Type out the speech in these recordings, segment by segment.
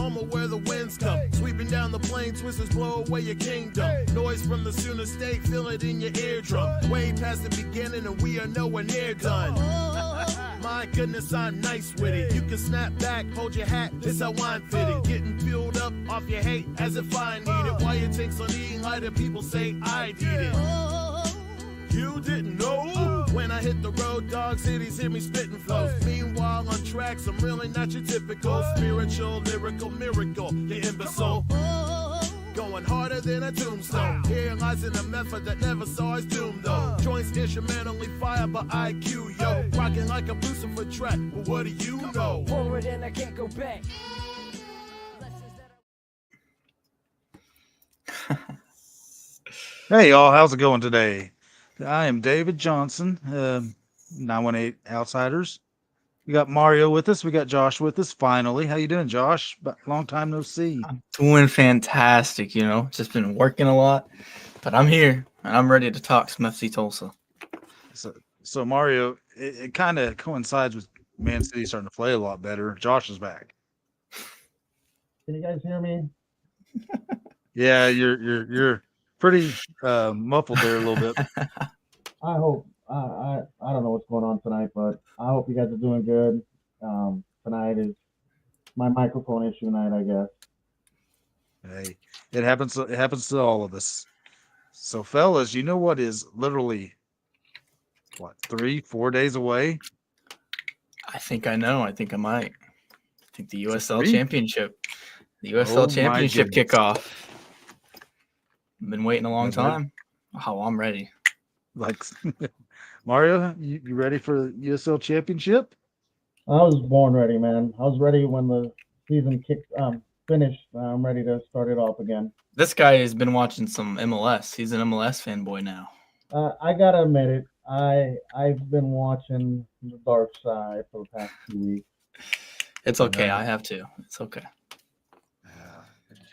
Oklahoma where the winds come. Sweeping down the plain, twisters blow away your kingdom. Noise from the Sooner State, feel it in your eardrum. Way past the beginning and we are nowhere near done. My goodness, I'm nice with it. You can snap back, hold your hat, this how I'm fitting. Getting fueled up off your hate as if I need it. Why it takes on eating lighter, people say I need it. You didn't know? When I hit the road, dog cities hear me spitting flows. Meanwhile, on tracks, I'm really not your typical spiritual, lyrical miracle, you imbecile. Going harder than a tombstone. Here lies in a method that never saw his doom, though. Joints instrumentally fired by IQ, yo. Rocking like a Lucifer track, but what do you know? Forward and I can't go back. Hey, y'all. How's it going today? I am David Johnson, 918 Outsiders. We got Mario with us. We got Josh with us, finally. How you doing, Josh? Long time no see. I'm doing fantastic, Just been working a lot. But I'm here, and I'm ready to talk some FC Tulsa. So Mario, it kind of coincides with Man City starting to play a lot better. Josh is back. Can you guys hear me? Yeah, you're pretty muffled there a little bit. I hope. I don't know what's going on tonight, but I hope you guys are doing good. Tonight is my microphone issue night, I guess. Hey, it happens. It happens to all of us. So, fellas, you know what is literally 3-4 days away? I think I know. I think I might. I think the USL Three? Championship. The USL Championship kickoff. I've been waiting a long time. Oh, I'm ready. Like Mario, you ready for the USL Championship? I was born ready, man. I was ready when the season finished. I'm ready to start it off again. This guy has been watching some MLS. He's an MLS fanboy now. I gotta admit it. I've been watching the dark side for the past 2 weeks. It's okay. I have to. It's okay.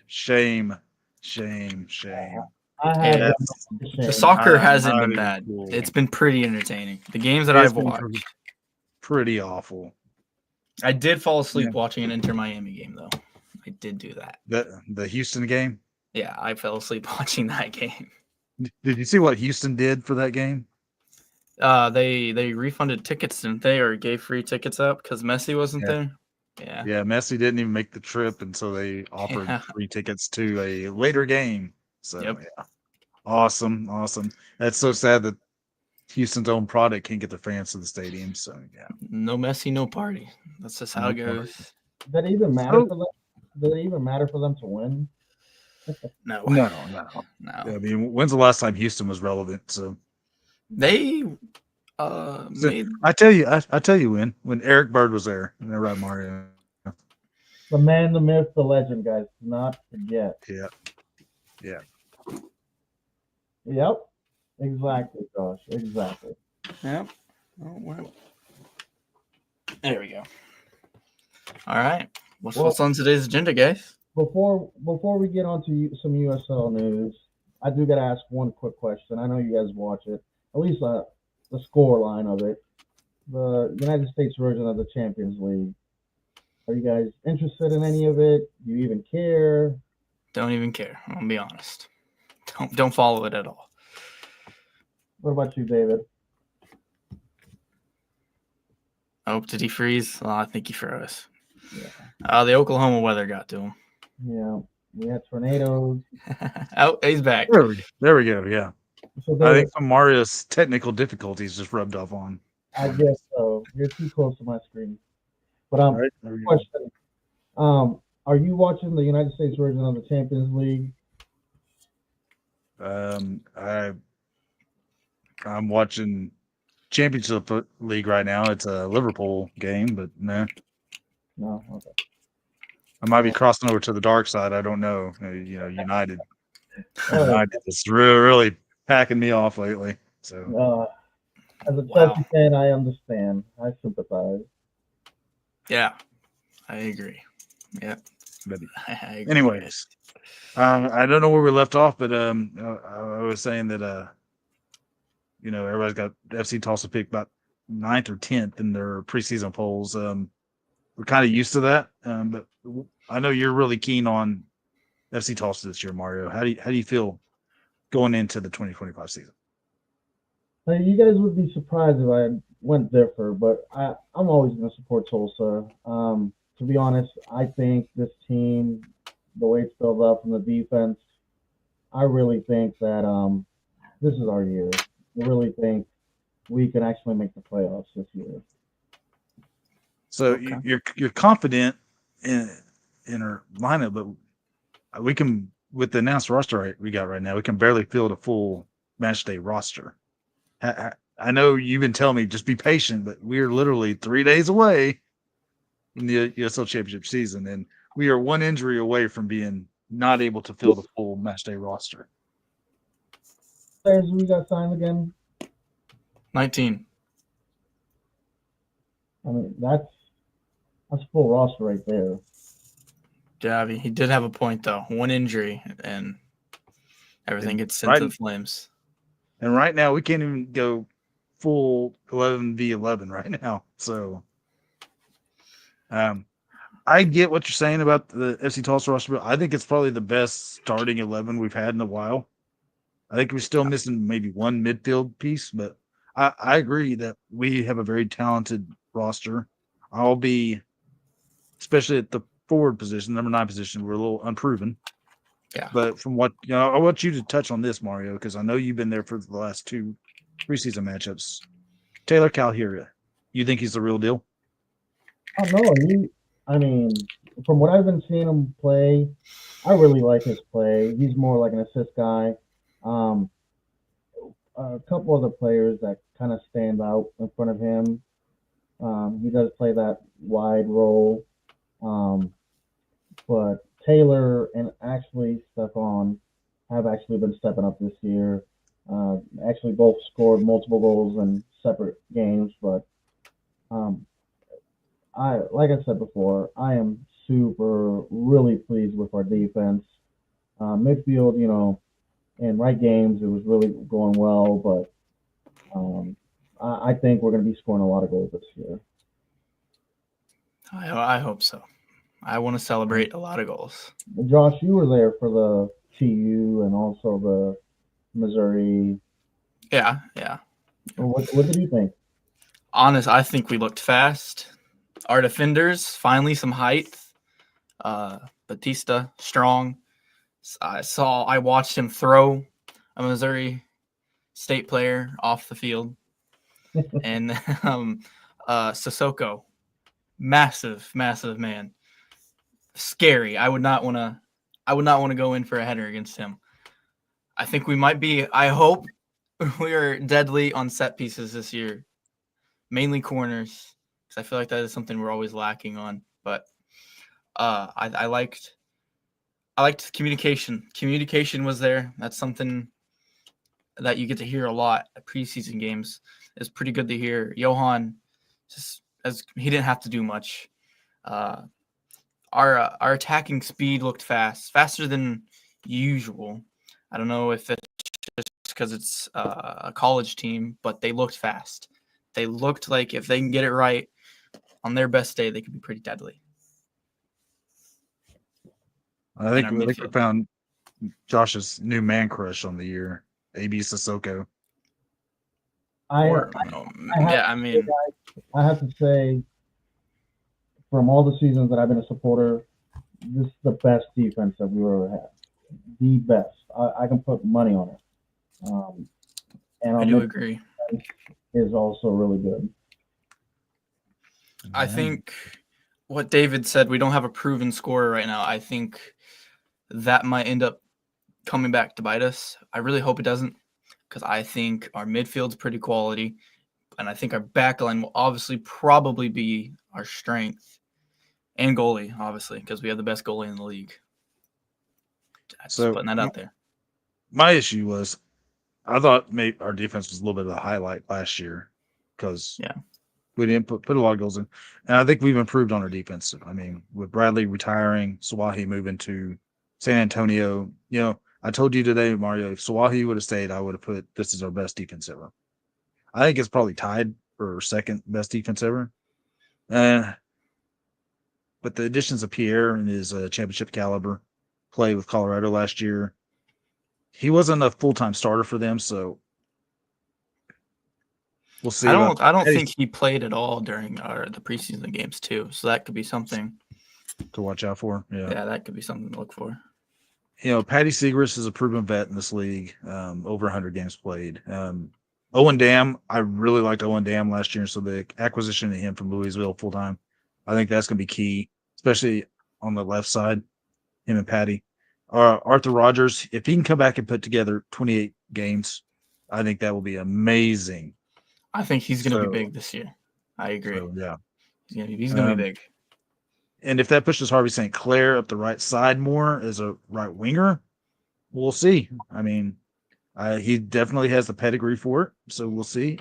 Shame. The soccer hasn't been bad. Cool. It's been pretty entertaining. The games that I've watched. Pretty awful. I did fall asleep watching an Inter Miami game, though. I did do that. The Houston game? Yeah, I fell asleep watching that game. Did you see what Houston did for that game? They refunded tickets, didn't they, or gave free tickets up because Messi wasn't there? Yeah, Messi didn't even make the trip, and so they offered free tickets to a later game. So, yeah. Awesome. That's so sad that Houston's own product can't get the fans to the stadium. So, yeah. No Messi, no party. That's just how it goes. Does it even matter for them? Does it even matter for them to win? No. I mean, when's the last time Houston was relevant? So they I tell you when Eric Bird was there. And they're right, Mario. The man, the myth, the legend, guys. Do not forget. Yeah. Yep. Exactly, Josh. Exactly. Yep. Oh, well. There we go. All right. What's on today's agenda, guys? Before we get on to some USL news, I do got to ask one quick question. I know you guys watch it, at least the score line of it. The United States version of the Champions League. Are you guys interested in any of it? Do you even care? Don't even care. I'm gonna be honest. Don't follow it at all. What about you, David? Oh, did he freeze? Oh, I think he froze. Yeah. The Oklahoma weather got to him. Yeah, we had tornadoes. Oh, he's back. There we go. Yeah. So David, I think some Mario's technical difficulties just rubbed off on. I guess so. You're too close to my screen. But right, question. Are you watching the United States version of the Champions League? I'm watching Championship League right now. It's a Liverpool game, but no. No, okay. I might be crossing over to the dark side. I don't know. United. United is really packing me off lately. So, as a Chelsea fan, I understand. I sympathize. Yeah, I agree. Yeah. But I agree. anyways, I don't know where we left off, but I was saying that everybody's got FC Tulsa picked about 9th or 10th in their preseason polls. We're kind of used to that, but I know you're really keen on FC Tulsa this year, Mario. How do you feel going into the 2025 season? You guys would be surprised if I went different, but I'm always going to support Tulsa. To be honest, I think this team, the way it's built up from the defense, I really think that this is our year. I really think we can actually make the playoffs this year. So Okay. you're confident in our lineup, but we can, with the announced roster we got right now, we can barely field a full match day roster. I know you've been telling me just be patient, but we're literally 3 days away in the USL Championship season, and we are one injury away from being not able to fill the full match day roster. Players we got signed again? 19. I mean, that's full roster right there. Yeah, he did have a point though. One injury and everything gets sent to the Flames. And right now we can't even go full 11v11 right now. So I get what you're saying about the FC Tulsa roster, but I think it's probably the best starting 11 we've had in a while. I think we're still missing maybe one midfield piece, but I agree that we have a very talented roster. I'll be, especially at the forward position, number 9 position, we're a little unproven. Yeah. But from what, I want you to touch on this, Mario, because I know you've been there for the last 2 preseason matchups. Taylor Calheira, you think he's the real deal? I don't know. I mean, from what I've been seeing him play, I really like his play. He's more like an assist guy. A couple other players that kind of stand out in front of him. He does play that wide role. But Taylor and actually Stefan have actually been stepping up this year. Actually both scored multiple goals in separate games, but like I said before, I am really pleased with our defense. Midfield, in right games it was really going well, but I think we're going to be scoring a lot of goals this year. I hope so. I want to celebrate a lot of goals. Josh, you were there for the TU and also the Missouri. Yeah. What did you think? Honest, I think we looked fast. Our defenders, finally some height. Batista, strong. I watched him throw a Missouri State player off the field. And Sissoko, massive man. Scary. I would not want to go in for a header against him. I think we might be. I hope we are deadly on set pieces this year, mainly corners, because I feel like that is something we're always lacking on. But I liked communication. Communication was there. That's something that you get to hear a lot at preseason games. It's pretty good to hear. Johan, just as he didn't have to do much. Our attacking speed looked faster than usual. I don't know if it's just because it's a college team, but they looked fast. They looked like if they can get it right on their best day, they could be pretty deadly. I think we found Josh's new man crush on the year, AB Sissoko. I have to say, from all the seasons that I've been a supporter, this is the best defense that we've ever had. The best. I can put money on it. And I do agree. Is also really good. I think what David said, we don't have a proven scorer right now. I think that might end up coming back to bite us. I really hope it doesn't, because I think our midfield's pretty quality, and I think our backline will obviously probably be our strength. And goalie, obviously, because we have the best goalie in the league. Just putting that out there. My issue was, I thought maybe our defense was a little bit of a highlight last year because we didn't put a lot of goals in. And I think we've improved on our defense. I mean, with Bradley retiring, Swahi moving to San Antonio, I told you today, Mario, if Swahi would have stayed, I would have put this is our best defense ever. I think it's probably tied for second best defense ever. But with the additions of Pierre and his championship caliber play with Colorado last year, he wasn't a full-time starter for them, so we'll see. I don't think he played at all during the preseason games too. So that could be something to watch out for. Yeah, that could be something to look for. Patty Segrist is a proven vet in this league, over 100 games played. Owen Dam, I really liked Owen Dam last year, so the acquisition of him from Louisville full-time, I think that's going to be key, especially on the left side, him and Patty. Arthur Rogers, if he can come back and put together 28 games, I think that will be amazing. I think he's going to be big this year. I agree. So, yeah. He's going to be big. And if that pushes Harvey St. Clair up the right side more as a right winger, we'll see. I mean, he definitely has the pedigree for it, so we'll see.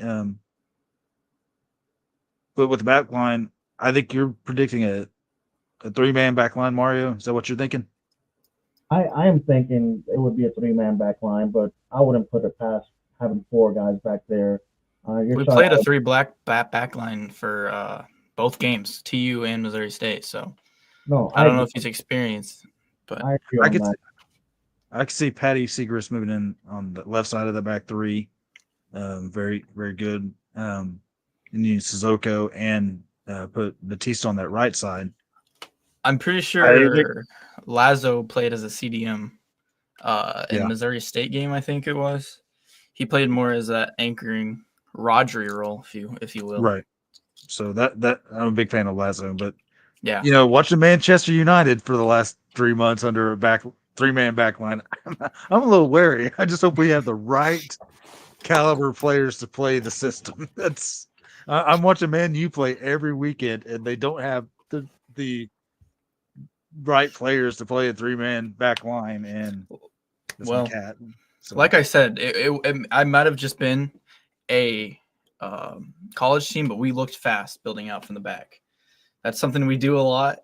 But with the back line, I think you're predicting a three-man back line, Mario. Is that what you're thinking? I am thinking it would be a three-man back line, but I wouldn't put it past having 4 guys back there. We played a 3-black back line for both games, TU and Missouri State. So I don't know if he's experienced, but I could see Patty Segrist moving in on the left side of the back three. Very, very good. And you Sissoko and put Batista on that right side. I'm pretty sure Lazo played as a CDM in Missouri State game, I think it was. He played more as that anchoring Rodri role, if you will. Right. So that I'm a big fan of Lazo, but yeah, watching Manchester United for the last 3 months under a three-man back line, I'm a little wary. I just hope we have the right caliber players to play the system. I'm watching Man U play every weekend, and they don't have the right players to play a three-man back line. And like I said, I might have just been a college team, but we looked fast building out from the back. That's something we do a lot,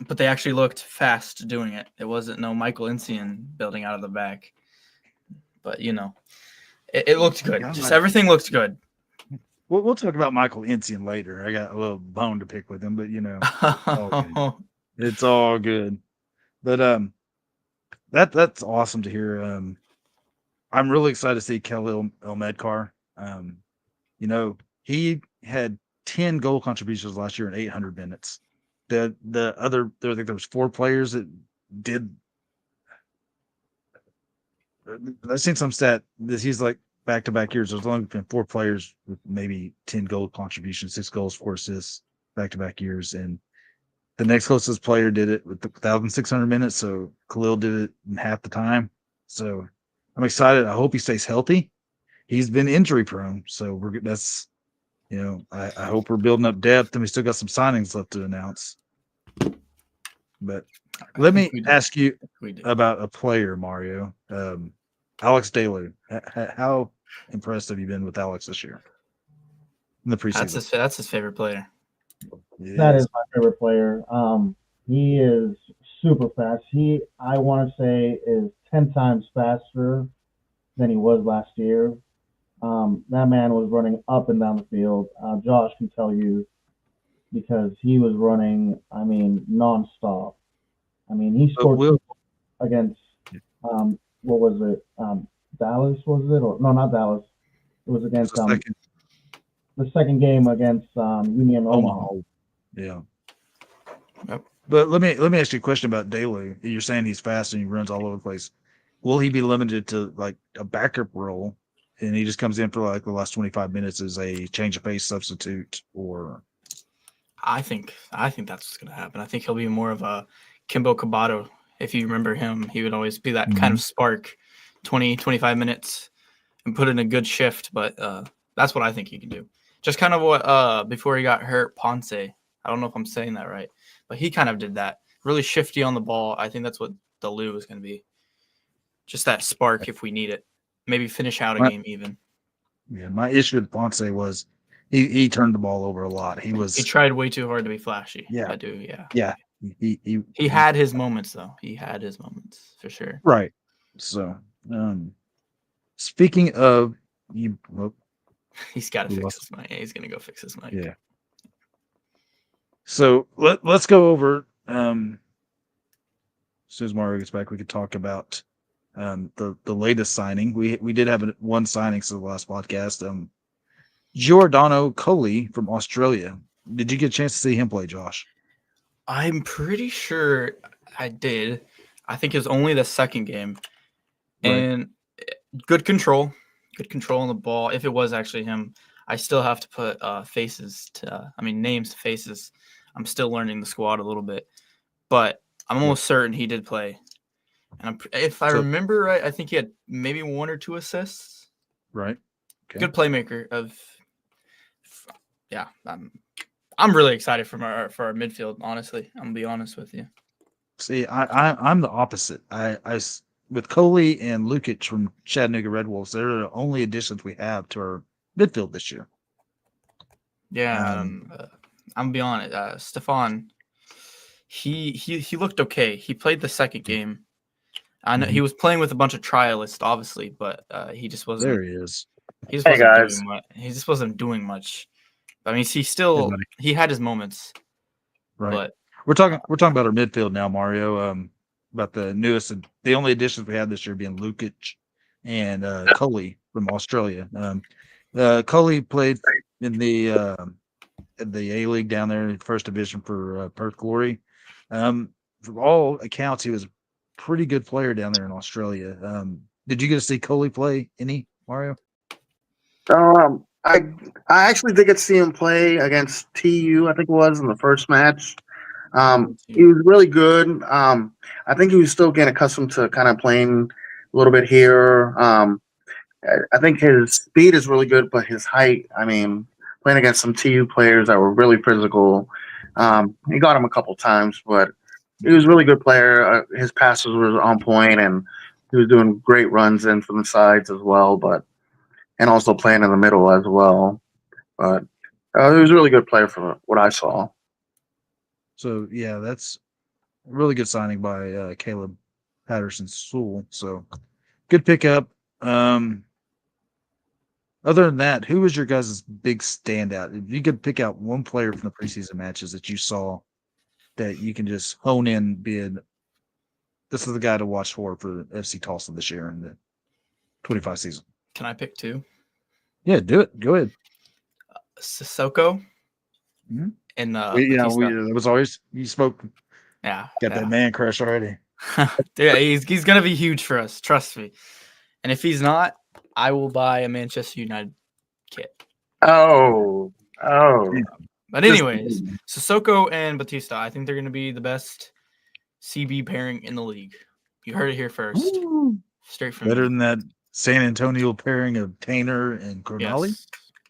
but they actually looked fast doing it. It wasn't no Michael Insian building out of the back, but it looked good. Just everything looked good. We'll talk about Michael Insian later. I got a little bone to pick with him, but it's all good. But that's awesome to hear. I'm really excited to see Khalil El-Medkar. He had 10 goal contributions last year in 800 minutes. I think there was 4 players that did. I've seen some stat that he's like back-to-back years. There's only been 4 players with maybe 10 goal contributions, 6 goals, 4 assists, back-to-back years. And the next closest player did it with 1,600 minutes. So Khalil did it in half the time. So I'm excited. I hope he stays healthy. He's been injury prone. So I hope we're building up depth, and we still got some signings left to announce. But let me ask you about a player, Mario. Alex Daly. How impressed have you been with Alex this year in the preseason? That's his favorite player. That is my favorite player. He is super fast. I want to say, is 10 times faster than he was last year. That man was running up and down the field. Josh can tell you, because he was running, nonstop. He scored against, what was it? Dallas, was it? Or no, not Dallas. It was against the second game against Union Omaha. Yeah. Yep. But let me ask you a question about Daly. You're saying he's fast and he runs all over the place. Will he be limited to like a backup role, and he just comes in for like the last 25 minutes as a change of pace substitute? Or I think that's what's going to happen. I think he'll be more of a Kimbo Cabato. If you remember him, he would always be that kind of spark, 20, 25 minutes, and put in a good shift. But that's what I think he can do. Just kind of what before he got hurt, Ponce. I don't know if I'm saying that right, but he kind of did that. Really shifty on the ball. I think that's what Delu is going to be. Just that spark if we need it. Maybe finish out a game even. Yeah, my issue with Ponce was he turned the ball over a lot. He tried way too hard to be flashy. Yeah. I do, yeah. Yeah. He had his moments though. He had his moments for sure. Right. So speaking of he's got to fix his mic. He's gonna go fix his mic. Yeah. So let's go over. As soon as Mario gets back, we could talk about the latest signing. We did have one signing since the last podcast. Giordano Coley from Australia. Did you get a chance to see him play, Josh? I'm pretty sure I did. I think it was only the second game. Right. And good control on the ball. If it was actually him, I still have to put names to faces. I'm still learning the squad a little bit, but I'm almost certain he did play. And if I remember right, I think he had maybe 1 or 2 assists. Right. Okay. Good playmaker. I'm really excited for our midfield. Honestly, I'm gonna be honest with you. See, I'm the opposite. I with Coley and Lukic from Chattanooga Red Wolves, they're the only additions we have to our midfield this year. Yeah, I'm gonna be honest. Stefan, he looked okay. He played the second game. I know he was playing with a bunch of trialists, obviously, but he just wasn't. There he is. He just wasn't doing much. He just wasn't doing much. I mean, he had his moments. Right. But we're talking about our midfield now, Mario. About the newest, the only additions we had this year being Lukic and Coley from Australia. Coley played in the A League down there in first division for Perth Glory. From all accounts, he was a pretty good player down there in Australia. Did you get to see Coley play any, Mario? I actually did get to see him play against TU, I think it was, in the first match. He was really good. I think he was still getting accustomed to kind of playing a little bit here. I think his speed is really good, but his height, I mean, playing against some TU players that were really physical, he got him a couple times, but he was a really good player. His passes were on point, and he was doing great runs in from the sides as well, and also playing in the middle as well. But he was a really good player from what I saw. So, yeah, that's a really good signing by Caleb Patterson-Sewell. So, good pickup. Other than that, who was your guys' big standout? If you could pick out one player from the preseason matches that you saw that you can just hone in, being this is the guy to watch for FC Tulsa this year in the 25 season. Can I pick 2? Yeah, do it. Go ahead. Sissoko. Mm-hmm. And it was always you spoke. Yeah, got that man crush already. Yeah, he's gonna be huge for us. Trust me. And if he's not, I will buy a Manchester United kit. Oh. But anyways, Sissoko and Batista, I think they're gonna be the best CB pairing in the league. You heard it here first. Ooh. Straight from better me. than that San Antonio pairing of Tainer and Cornali.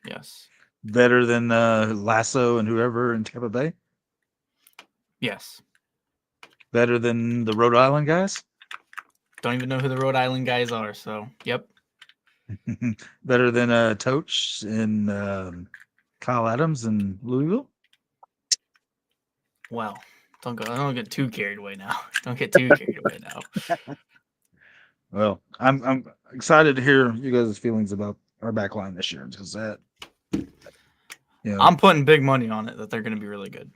Yes. Better than Lasso and whoever in Tampa Bay. Yes. Better than the Rhode Island guys. Don't even know who the Rhode Island guys are. So, yep. Better than Toch and Kyle Adams and Louisville. Well, don't get too carried away now. Don't get too carried away now. Well, I'm excited to hear you guys' feelings about our back line this year because that. Yeah, I'm putting big money on it that they're going to be really good.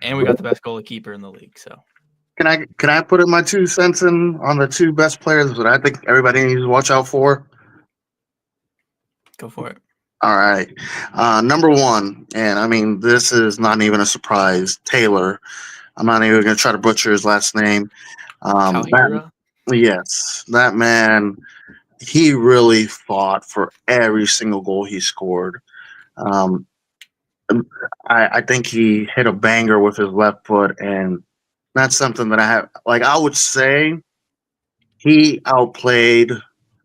And we got the best goalkeeper in the league. So, can I put in my 2 cents in on the 2 best players that I think everybody needs to watch out for? Go for it. All right. Number 1, and I mean, this is not even a surprise, Taylor. I'm not even going to try to butcher his last name. Yes, that man, he really fought for every single goal he scored. I think he hit a banger with his left foot, and that's something that I have. Like, I would say he outplayed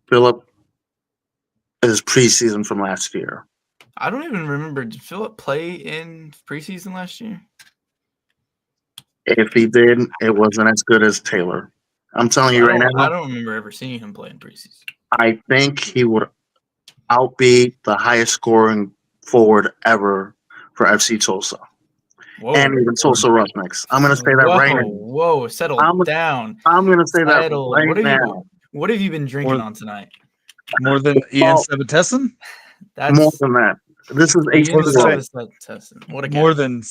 Philip his preseason from last year. I don't even remember. Did Philip play in preseason last year? If he did, it wasn't as good as Taylor. I'm telling you right now. I don't remember ever seeing him play in preseason. I think he would outbeat the highest scoring forward ever for FC Tulsa. Whoa. And even Tulsa Roughnecks. I'm going to say that right now. Whoa, settle down. I'm going to say that right now. What have you been drinking on tonight? More than Ian Sebatessen? More than that. This is What a guy. More than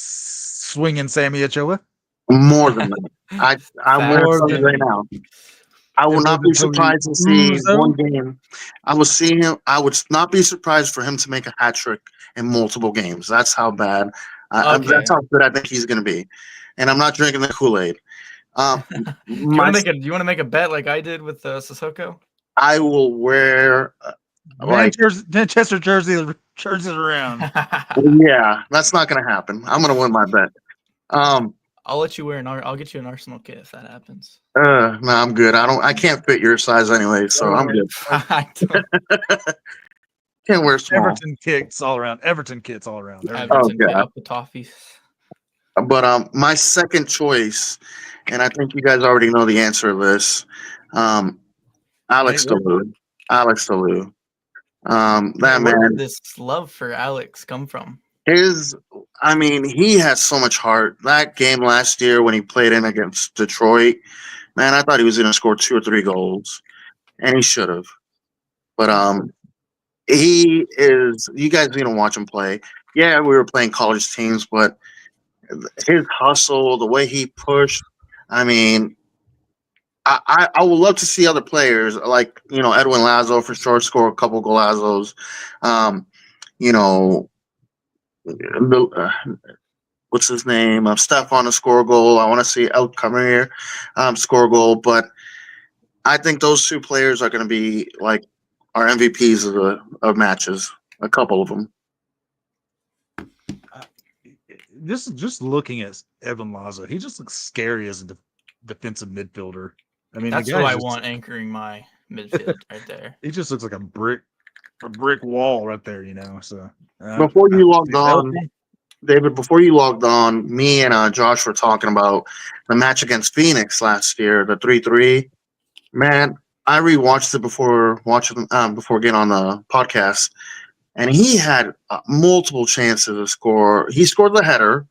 swinging Sammy Ochoa. More than that. I'm going to tell you right now. I will not be surprised to see one game. I would not be surprised for him to make a hat trick in multiple games. That's how bad. That's how good I think he's going to be. And I'm not drinking the Kool-Aid. Do you want to make a bet like I did with Sissoko? I will wear Manchester jerseys around. Yeah, that's not going to happen. I'm going to win my bet. I'll let you wear I'll get you an Arsenal kit if that happens. No, I'm good. I can't fit your size anyway, so I'm good. Can't wear small. Everton kits all around. Everton kit up the toffees. But my second choice, and I think you guys already know the answer to this, Alex Deleu. That man. Where did this love for Alex come from? He has so much heart. That game last year when he played in against Detroit, man, I thought he was going to score 2 or 3 goals, and he should have. But he is. You guys need to watch him play. Yeah, we were playing college teams, but his hustle, the way he pushed. I would love to see other players like Edwin Lazo for sure score a couple golazos. What's his name? Stefan to score a goal. I want to see El Camir score a goal, but I think those 2 players are going to be like our MVPs of matches. A couple of them. Just looking at Evan Lazo, he just looks scary as a defensive midfielder. That's who I want anchoring my midfield right there. He just looks like a brick wall right there, So before you logged on, David, me and Josh were talking about the match against Phoenix last year, the 3-3. Man, I rewatched it before getting on the podcast, and he had multiple chances to score. He scored the header,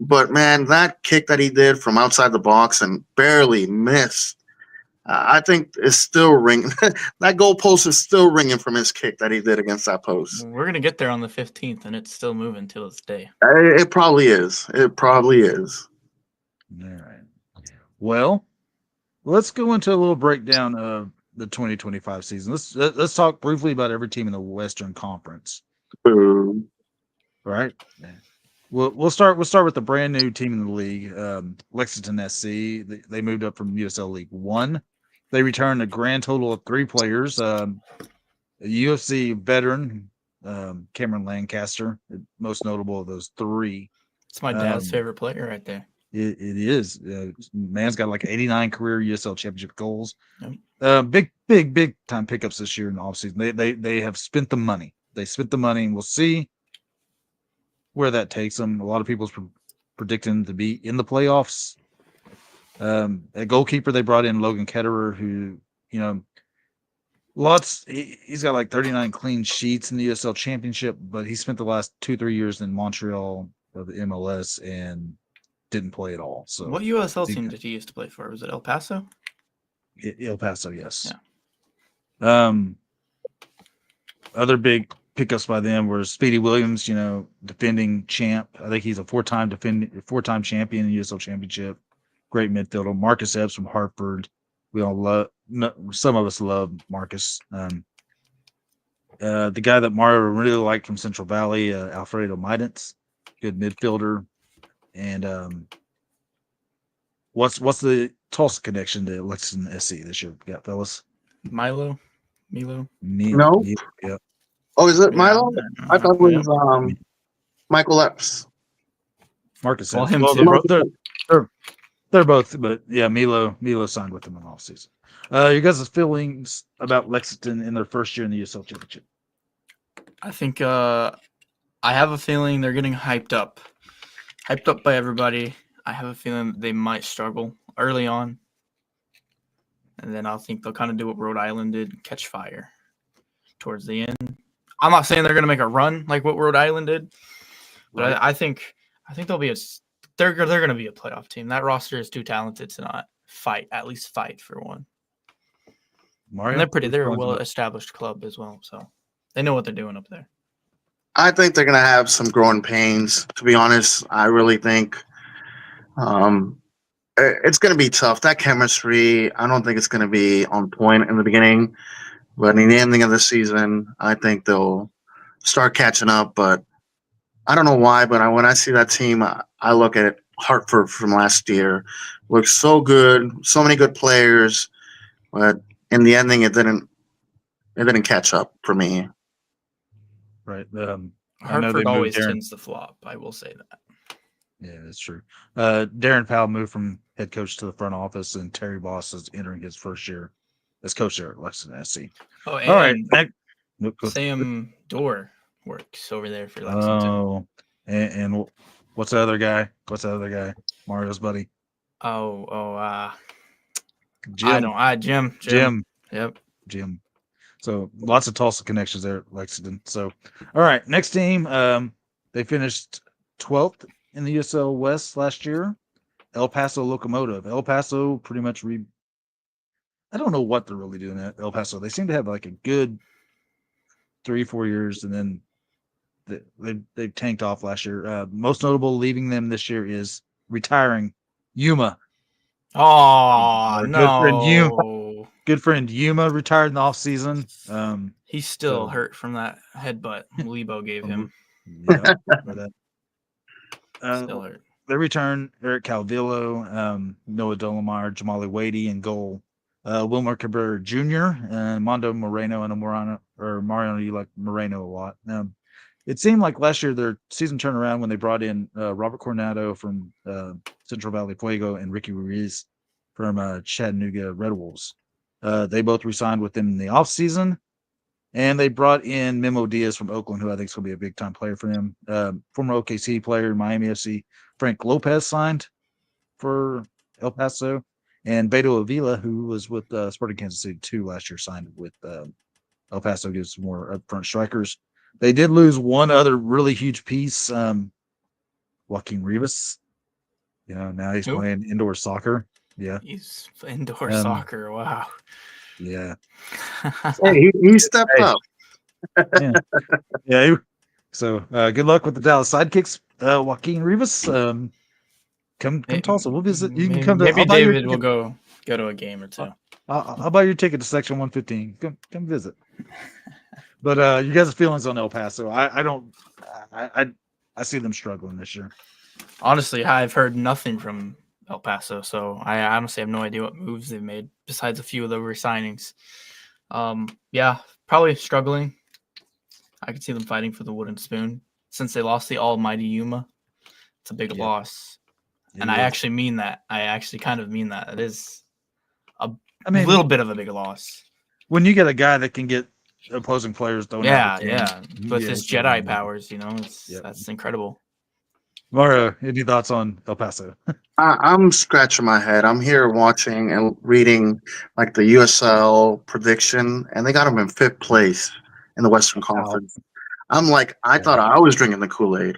but man, that kick that he did from outside the box and barely missed. I think it's still ringing. That goalpost is still ringing from his kick that he did against that post. We're going to get there on the 15th, and it's still moving till this day. It probably is. All right. Well, let's go into a little breakdown of the 2025 season. Let's talk briefly about every team in the Western Conference. All right. We'll start with the brand new team in the league, Lexington SC. They moved up from USL League 1. They returned a grand total of 3 players. A UFC veteran, Cameron Lancaster, most notable of those 3. It's my dad's favorite player right there. It is. Man's got like 89 career USL Championship goals. Yep. Big time pickups this year in the offseason. They have spent the money. And we'll see where that takes them. A lot of people's predicting to be in the playoffs. A goalkeeper they brought in, Logan Ketterer, who he's got like 39 clean sheets in the USL Championship, but he spent the last 2-3 years in Montreal of the MLS and didn't play at all. So what USL team did he used to play for? Was it El Paso? El Paso, yes. Yeah. Other big pickups by them were Speedy Williams, defending champ. I think he's a 4-time champion in the USL Championship. Great midfielder. Marcus Epps from Hartford. We all some of us love Marcus. The guy that Mario really liked from Central Valley, Alfredo Maidens, good midfielder. And what's the Tulsa connection to Lexington SC this year? Got fellas? Milo. No. Yeah. Oh, is it Milo? I thought it was Michael Epps. Marcus. Well, they're both, but yeah, Milo signed with them in all season. You guys' feelings about Lexington in their first year in the USL Championship? I think I have a feeling they're getting hyped up by everybody. I have a feeling they might struggle early on, and then I think they'll kind of do what Rhode Island did, catch fire towards the end. I'm not saying they're going to make a run like what Rhode Island did, but right. I think they'll be they're going to be a playoff team. That roster is too talented to not fight for one. Mario, and they're a well-established club as well, so they know what they're doing up there. I think they're gonna have some growing pains. To be honest, I really think um, it's gonna be tough. That chemistry, I don't think it's gonna be on point in the beginning, but in the ending of the season, I think they'll start catching up. But I don't know why, but when I see that team, I look at Hartford from last year. Looks so good, so many good players, but in the ending, it didn't catch up for me. Right. I know they Hartford moved always Darren. tends to flop. I will say that. Yeah, that's true. Darren Powell moved from head coach to the front office, and Terry Boss is entering his first year as coach there at Lexington SC. Oh, All right. and Nope, go- Sam Dorr works over there for Lexington. Oh, and what's the other guy? What's the other guy? Mario's buddy. Jim. Jim. Yep. Jim. So lots of Tulsa connections there at Lexington. So, all right, next team. They finished 12th in the USL West last year. El Paso Locomotive. El Paso pretty much I don't know what they're really doing at El Paso. They seem to have like a good 3-4 years, and then they've tanked off last year. Most notable leaving them this year is retiring Yuma. Oh, Our no. Good friend Yuma retired in the offseason. He's still so- hurt from that headbutt Lebo gave him. Yeah. But, Still hurt. they return Eric Calvillo, Noah Dolomar, Jamali Wadey in goal. Wilmer Cabrera Jr. and Mondo Moreno and Mariano, you like Moreno a lot. It seemed like last year their season turned around when they brought in Robert Coronado from Central Valley Fuego and Ricky Ruiz from Chattanooga Red Wolves. They both resigned within the offseason, and they brought in Memo Diaz from Oakland, who I think is going to be a big-time player for them. Former OKC player, Miami FC, Frank Lopez signed for El Paso. And Beto Avila, who was with Sporting Kansas City 2 last year, signed with El Paso, gives some more upfront strikers. They did lose one other really huge piece, Joaquin Rivas. Now he's playing indoor soccer. Yeah. He's indoor soccer. Wow. Yeah. Hey, he stepped up. Yeah. So good luck with the Dallas Sidekicks, Joaquin Rivas. Come Tulsa. We'll visit. You can come to. Maybe David will go to a game or two. I'll buy your ticket to Section 115. Come visit. But you guys' feelings on El Paso? I see them struggling this year. Honestly, I've heard nothing from El Paso, so I honestly have no idea what moves they've made besides a few of the re-signings. Yeah, probably struggling. I could see them fighting for the wooden spoon since they lost the almighty Yuma. It's a big loss. And I actually mean that. I actually kind of mean that. It is a little bit of a big loss. When you get a guy that can get opposing players thrown out. With his Jedi powers, that's incredible. Mario, any thoughts on El Paso? I'm scratching my head. I'm here watching and reading like the USL prediction, and they got them in 5th place in the Western Conference. I'm like, I thought I was drinking the Kool-Aid.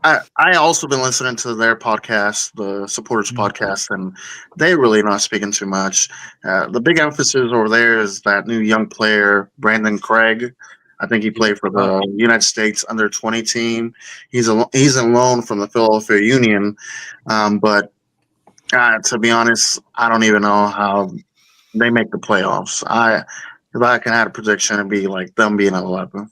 I also been listening to their podcast, the Supporters Podcast, and they really not speaking too much. The big emphasis over there is that new young player, Brandon Craig. I think he played for the United States under-20 team. He's in loan from the Philadelphia Union, but to be honest, I don't even know how they make the playoffs. If I can add a prediction, it'd be like them being at 11.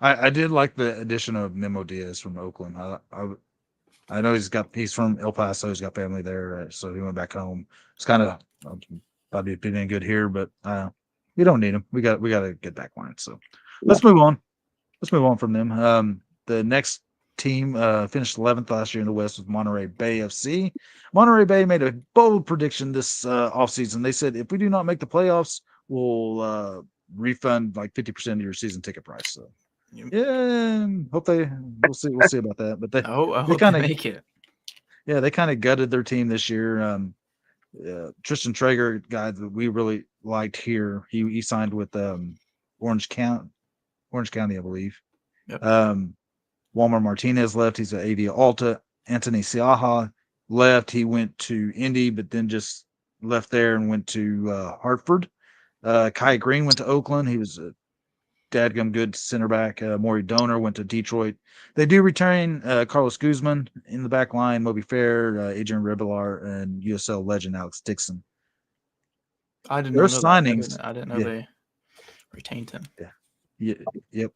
I did like the addition of Memo Diaz from Oakland. I know he's from El Paso. He's got family there, so he went back home. It's kind of thought he'd been good here, but we don't need him. We got to get back line. So let's move on. Let's move on from them. The next team finished 11th last year in the West with Monterey Bay FC. Monterey Bay made a bold prediction this offseason. They said if we do not make the playoffs, we'll refund like 50% of your season ticket price. So. Yeah, we'll see about that. But they kind of make it. Yeah, they kind of gutted their team this year. Tristan Traeger, guy that we really liked here, he signed with Orange County, I believe. Yep. Walmar Martinez left. He's at AV Alta. Anthony Siaha left. He went to Indy, but then just left there and went to Hartford. Kai Green went to Oakland. He was dadgum good center back. Maury Donor went to Detroit. They do return Carlos Guzman in the back line, Moby Fair, Adrian Rebelar, and USL legend Alex Dixon. I did Their not know signings. that. I didn't know they retained him. Yep.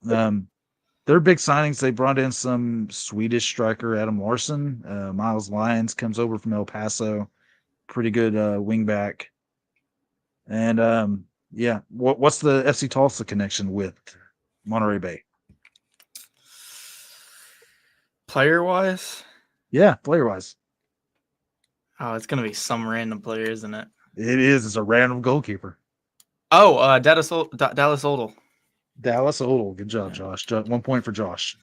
Their big signings. They brought in some Swedish striker Adam Larsson. Miles Lyons comes over from El Paso. Pretty good wing back. And what's the FC Tulsa connection with Monterey Bay? Player wise, Yeah, player wise, oh, it's gonna be some random player, isn't it? it is. It's a random goalkeeper. Oh, Dallas Odell. Dallas Odell. Good job, Josh. 1 point for Josh.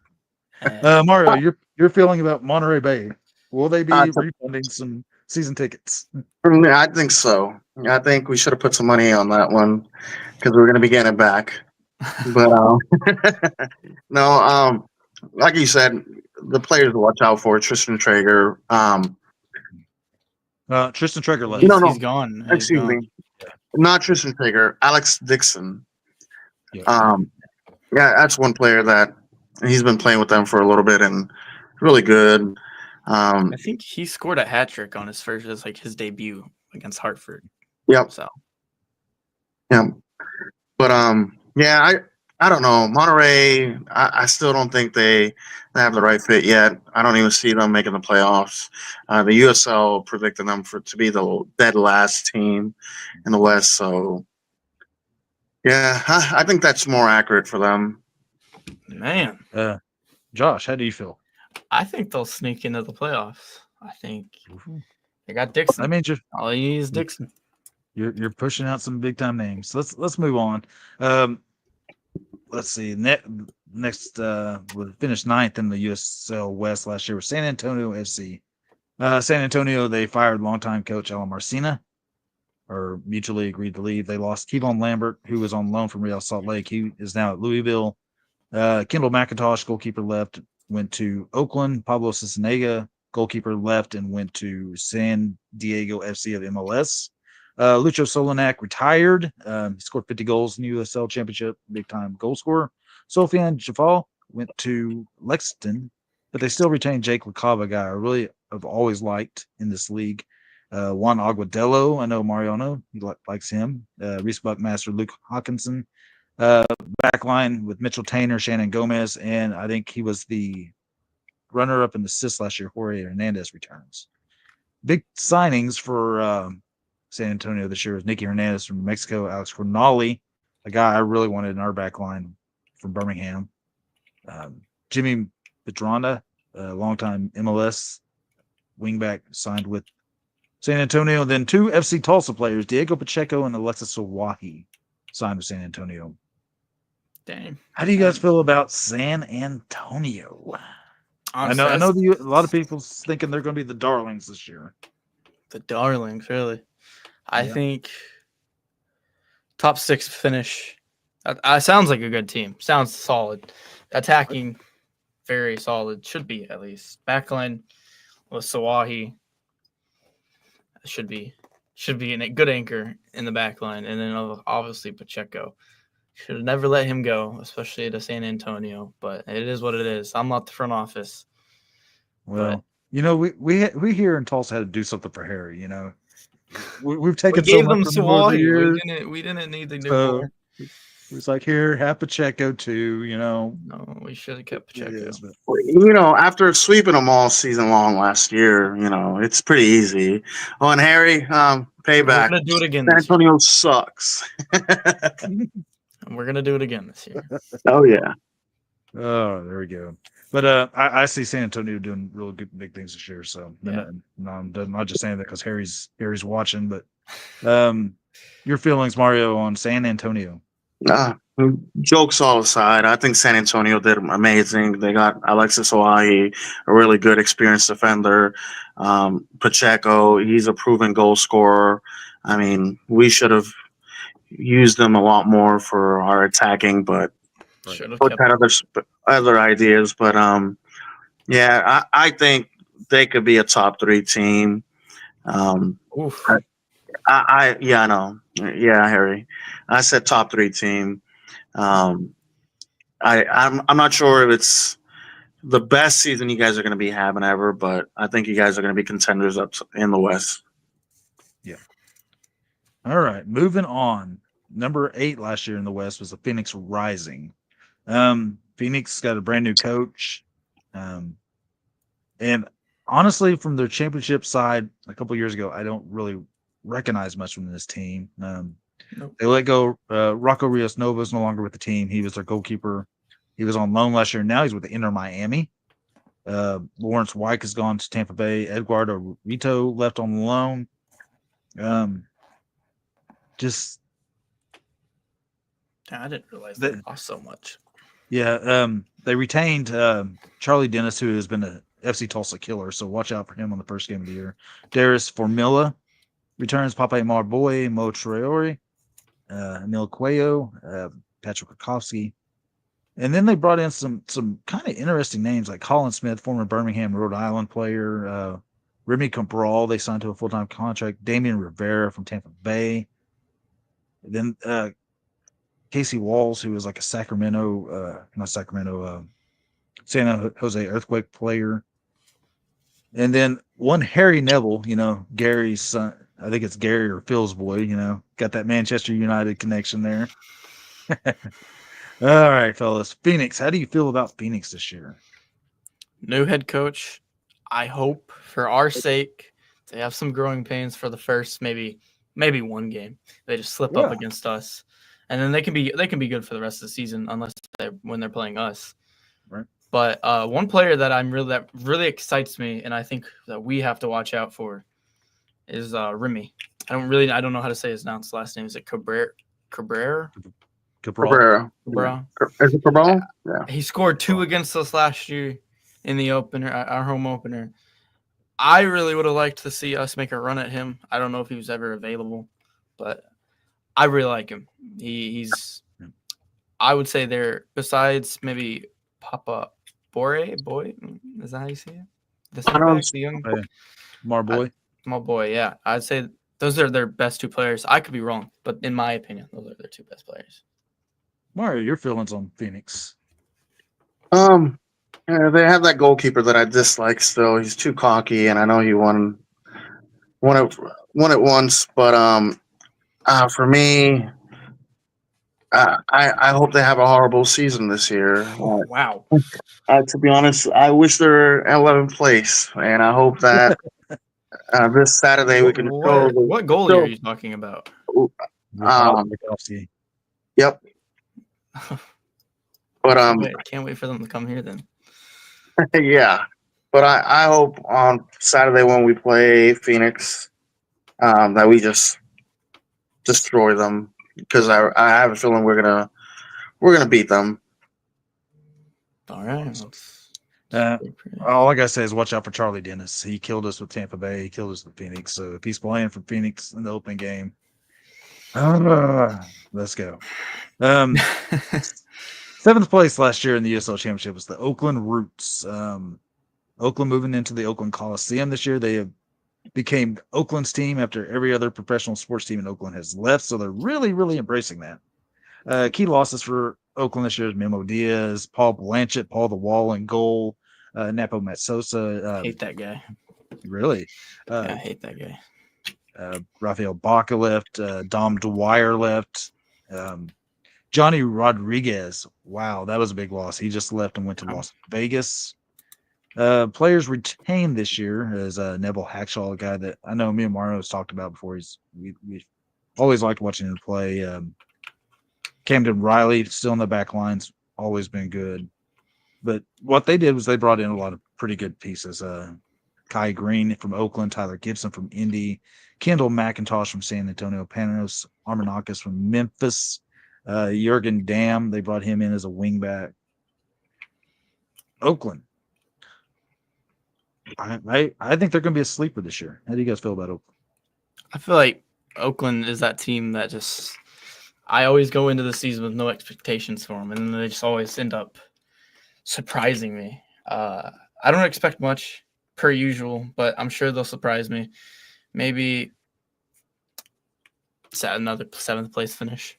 Eh, Mario, your feeling about Monterey Bay? Will they be Uh, refunding some season tickets? For me, I think so. I think we should have put some money on that one because we're going to be getting it back. But no, like you said, the players to watch out for Tristan Traeger. Tristan Traeger left. No, he's gone. He's excuse gone. me, not Tristan Traeger. Alex Dixon. Yeah. Yeah, that's one player that he's been playing with them for a little bit and really good. I think he scored a hat trick on his first, as like his debut against Hartford. Yep. So Yeah, but yeah, I don't know. Monterey, I still don't think they have the right fit yet. I don't even see them making the playoffs. The USL predicted them to be the dead last team in the West. So yeah, I think that's more accurate for them. man, Josh, how do you feel? I think they'll sneak into the playoffs. I think they got Dixon. I mean, All you need is Dixon. you're pushing out some big time names. Let's move on. Let's see. Next, we finished 9th in the USL West last year with San Antonio FC. San Antonio, they fired longtime coach Alan Marcina, or mutually agreed to leave. They lost Kevon Lambert, who was on loan from Real Salt Lake. He is now at Louisville. Kendall McIntosh, goalkeeper, left, went to Oakland. Pablo Cisenega, goalkeeper, left and went to San Diego FC of MLS. Lucho Solanak retired. He scored 50 goals in the USL Championship, big-time goal scorer. Sofian Jafal went to Lexington, but they still retained Jake LaCava, guy I really have always liked in this league. Juan Aguadello, I know Mariano, he likes him. Reese Buckmaster, Luke Hawkinson. Back line with Mitchell Tainer, Shannon Gomez, and I think he was the runner-up in assists last year. Jorge Hernandez returns. Big signings for San Antonio this year was Nicky Hernandez from Mexico, Alex Ronaldo, a guy I really wanted in our back line from Birmingham. Jimmy Pedrona, a longtime MLS wingback, signed with San Antonio. Then 2 FC Tulsa players, Diego Pacheco and Alexis Owahi, signed with San Antonio. Dang. How do you guys feel about San Antonio? Honestly, I know a lot of people thinking they're going to be the darlings this year. the darlings, really. I Yeah. think top 6 finish. Sounds like a good team. Sounds solid. Attacking, very solid. Should be, at least. Backline with Sawahi. Should be a good anchor in the backline. And then obviously Pacheco. Should have never let him go, especially to San Antonio. But it is what it is. I'm not the front office. Well, we here in Tulsa had to do something for Harry. We've taken We gave so them much from him over the Sawahi. years. We didn't need to do So more. it was like, here, have Pacheco too. No, we should have kept It Pacheco. is, but After sweeping them all season long last year, it's pretty easy. Oh, and Harry, We're payback. gonna do it again San this year. Antonio sucks. And we're gonna do it again this year. Oh yeah. oh, there we go. But I see San Antonio doing real good big things this year. So Yeah. I'm not just saying that because Harry's watching, but your feelings, Mario, on San Antonio. Jokes all aside, I think San Antonio did amazing. They got Alexis Owahi, a really good, experienced defender. Pacheco, he's a proven goal scorer. I mean, we should have used them a lot more for our attacking, but Should have we kept. had other ideas. But yeah, I think they could be a top 3 team. Oof. I know. Yeah, Harry. I said top 3 team. I'm not sure if it's the best season you guys are going to be having ever, but I think you guys are going to be contenders up in the West. Yeah. All right, moving on. Number 8 last year in the West was the Phoenix Rising. Phoenix got a brand new coach, and honestly, from their championship side a couple years ago, I don't really recognize much from this team. Nope. They let go. Rocco Rios Nova is no longer with the team. He was their goalkeeper. He was on loan last year. Now he's with the Inter Miami. Lawrence Wyke has gone to Tampa Bay. Eduardo Rito left on loan. Just I didn't realize they lost so much. Yeah, they retained Charlie Dennis, who has been a FC Tulsa killer, so watch out for him on the first game of the year. Darius Formilla returns. Pape Marboy, Mo Traore, Emil Cuello, Patrick Krakowski. And then they brought in some kind of interesting names like Colin Smith, former Birmingham, Rhode Island player. Remy Cabral, they signed to a full-time contract. Damian Rivera from Tampa Bay. And then Casey Walls, who was like a San Jose Earthquake player. And then one Harry Neville, Gary's son. I think it's Gary or Phil's boy, got that Manchester United connection there. All right, fellas. Phoenix, how do you feel about Phoenix this year? New head coach. I hope for our sake they have some growing pains for the first maybe one game. They just slip up against us. And then they can be good for the rest of the season when they're playing us. Right. But one player that really excites me, and I think that we have to watch out for, is Remy. I don't know how to say his last name. Is it Cabrera? Cabrera. Is it Cabral? Yeah. He scored 2 against us last year in the opener, our home opener. I really would have liked to see us make a run at him. I don't know if he was ever available, but I really like him. He's I would say there, besides maybe Papa Boy, is that how you say it? The center back, the young Marboy. My boy, yeah. I'd say those are their best 2 players. I could be wrong, but in my opinion, those are their 2 best players. Mario, your feelings on Phoenix? They have that goalkeeper that I dislike still. He's too cocky, and I know he won it once, but for me, I hope they have a horrible season this year. Wow. To be honest, I wish they were in 11th place, and I hope that this Saturday we can show. What goalie are you talking about? Yep. But I can't wait for them to come here then. Yeah, but I hope on Saturday when we play Phoenix, that we just destroy them, because I have a feeling we're gonna beat them. All right. All I gotta say is watch out for Charlie Dennis. He killed us with Tampa Bay. He killed us with Phoenix. So if he's playing for Phoenix in the opening game, let's go. 7th place last year in the USL Championship was the Oakland Roots. Oakland moving into the Oakland Coliseum this year. They became Oakland's team after every other professional sports team in Oakland has left. So they're really, really embracing that. Key losses for Oakland this year is Memo Diaz, Paul Blanchett, Paul the Wall in goal, Napo Matsosa. Hate that guy. Really? I hate that guy. Rafael Baca left. Dom Dwyer left. Johnny Rodriguez. Wow, that was a big loss. He just left and went to Las Vegas. Players retained this year is Neville Hackshaw, a guy that I know me and Mario has talked about before. We always liked watching him play. Camden Riley still in the back lines, always been good. But what they did was they brought in a lot of pretty good pieces. Kai Green from Oakland, Tyler Gibson from Indy, Kendall McIntosh from San Antonio, Panos Armanakis from Memphis, Jurgen Damm, they brought him in as a wingback. Oakland. I think they're going to be a sleeper this year. How do you guys feel about Oakland? I feel like Oakland is that team that just I always go into the season with no expectations for them, and then they just always end up surprising me. I don't expect much per usual, but I'm sure they'll surprise me. Maybe it's at another 7th place finish.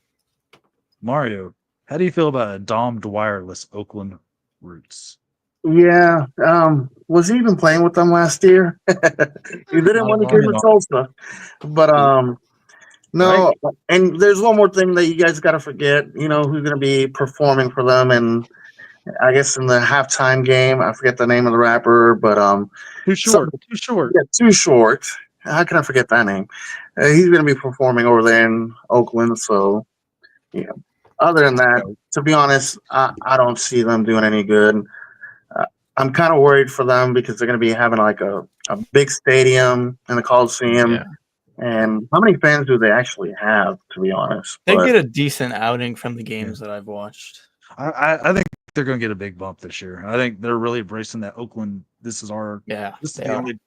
Mario, How do you feel about a Dom Dwyerless Oakland Roots? Yeah. Was he even playing with them last year? He didn't Not win the long game with enough. Tulsa. But no, and there's one more thing that you guys got to forget. You know who's going to be performing for them, and I guess in the halftime game, I forget the name of the rapper, but Too short. Too short. yeah, Too Short. How can I forget that name? He's going to be performing over there in Oakland. So, yeah. Other than that, to be honest, I don't see them doing any good. I'm kind of worried for them because they're going to be having like a big stadium in the Coliseum. Yeah. And how many fans do they actually have, to be honest? They But get a decent outing from the games that I've watched. I think they're going to get a big bump this year. I think they're really embracing that Oakland. This is the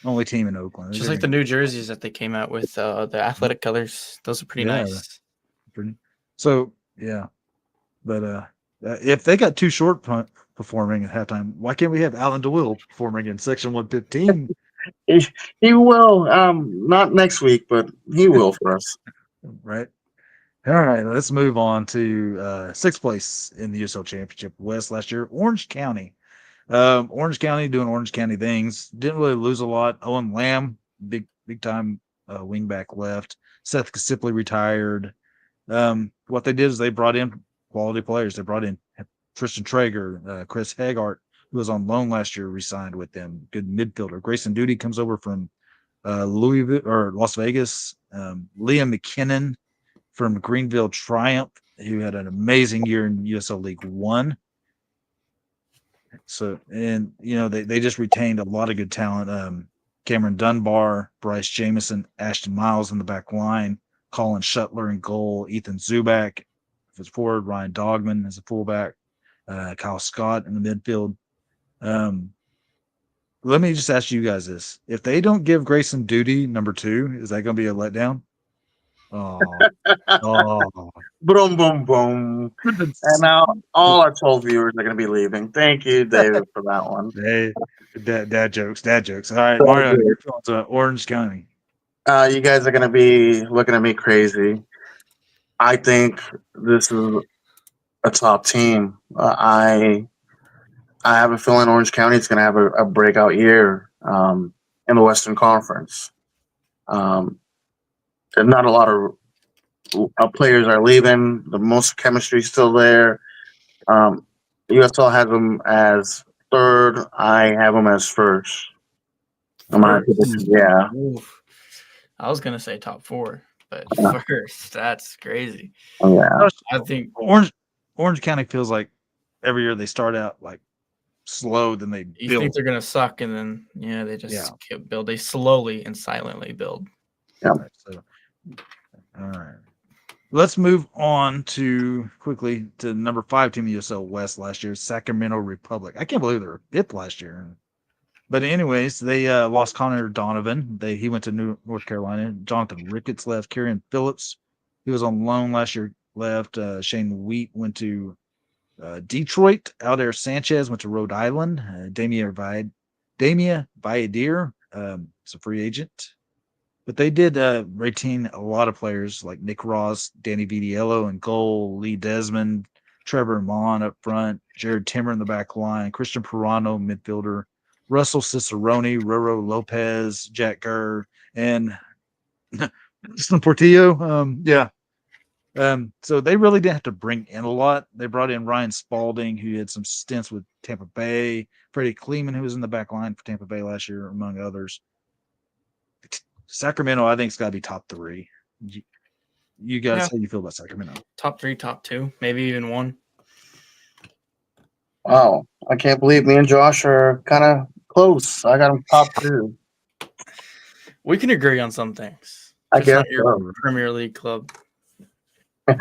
only team in Oakland. Just like the new jerseys that they came out with, the athletic colors. Those are pretty nice. So yeah, but if they got Too Short performing at halftime, why can't we have Alan DeWitt performing in Section 115? he will. Not next week, but he will for us. Right. All right, let's move on to sixth place in the USL Championship West last year, Orange County. Orange County doing Orange County things. Didn't really lose a lot. Owen Lamb, big time wingback left. Seth Sipley retired. What they did is they brought in quality players. They brought in Tristan Traeger, Chris Hagart, who was on loan last year, re-signed with them. Good midfielder. Grayson Duty comes over from Louisville or Las Vegas. Liam McKinnon from Greenville Triumph, who had an amazing year in USL League One. So, and they just retained a lot of good talent. Cameron Dunbar, Bryce Jameson, Ashton Miles in the back line, Colin Shuttler in goal, Ethan Zubak as forward, Ryan Dogman as a fullback, Kyle Scott in the midfield. Let me just ask you guys this: if they don't give Grayson Duty number 2, is that going to be a letdown? Boom, boom, boom. And now all our 12 viewers are going to be leaving. Thank you, David, for that one. Hey, dad jokes. All right, Mario, your thoughts on Orange County. You guys are going to be looking at me crazy. I think this is a top team. I have a feeling Orange County is going to have a breakout year in the Western Conference. Not a lot of players are leaving. The most chemistry is still there. USL has them as third. I have them as first. Yeah. Oof. I was gonna say top 4, but first, that's crazy. Yeah. I think Orange County feels like every year they start out like slow, then they build. You think they're gonna suck, and then they just build. They slowly and silently build. Yeah. All right. Let's move on quickly to number 5 team in USL West last year, Sacramento Republic. I can't believe they were 5th last year. But anyways, they lost Connor Donovan. He went to North Carolina. Jonathan Ricketts left. Kieran Phillips, he was on loan last year, left. Shane Wheat went to Detroit. Aldair Sanchez went to Rhode Island. Damia Bayadir is a free agent. But they did retain a lot of players like Nick Ross, Danny Vitiello in goal, Lee Desmond, Trevor Mon up front, Jared Timmer in the back line, Christian Pirano, midfielder, Russell Cicerone, Roro Lopez, Jack Gurr, and Portillo. So they really didn't have to bring in a lot. They brought in Ryan Spalding, who had some stints with Tampa Bay, Freddie Kleeman, who was in the back line for Tampa Bay last year, among others. Sacramento, I think, it's got to be top 3. You guys, how do you feel about Sacramento? Top 3, top 2, maybe even 1. Wow. I can't believe me and Josh are kind of close. I got them top 2. We can agree on some things. I guess not your Premier League club. All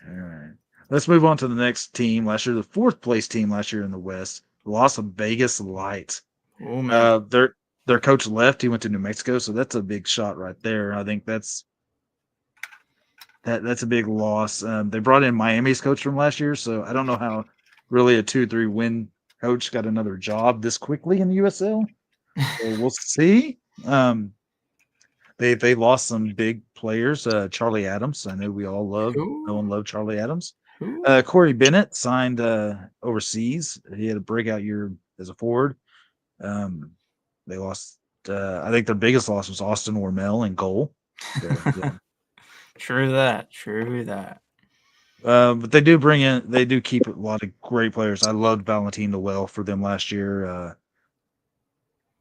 right. Let's move on to the next team. Last year, the 4th place team last year in the West, Las Vegas Lights. Oh, man. Their coach left. He went to New Mexico, so that's a big shot right there. I think that's a big loss. They brought in Miami's coach from last year, so I don't know how really a 2-3 win coach got another job this quickly in the USL. So we'll see. They lost some big players. Charlie Adams, I know we all love. No one loved Charlie Adams. Who? Corey Bennett signed overseas. He had a breakout year as a forward. They lost. I think their biggest loss was Austin Wormel in goal. So, yeah. True that. But they do keep a lot of great players. I loved Valentin Noel for them last year.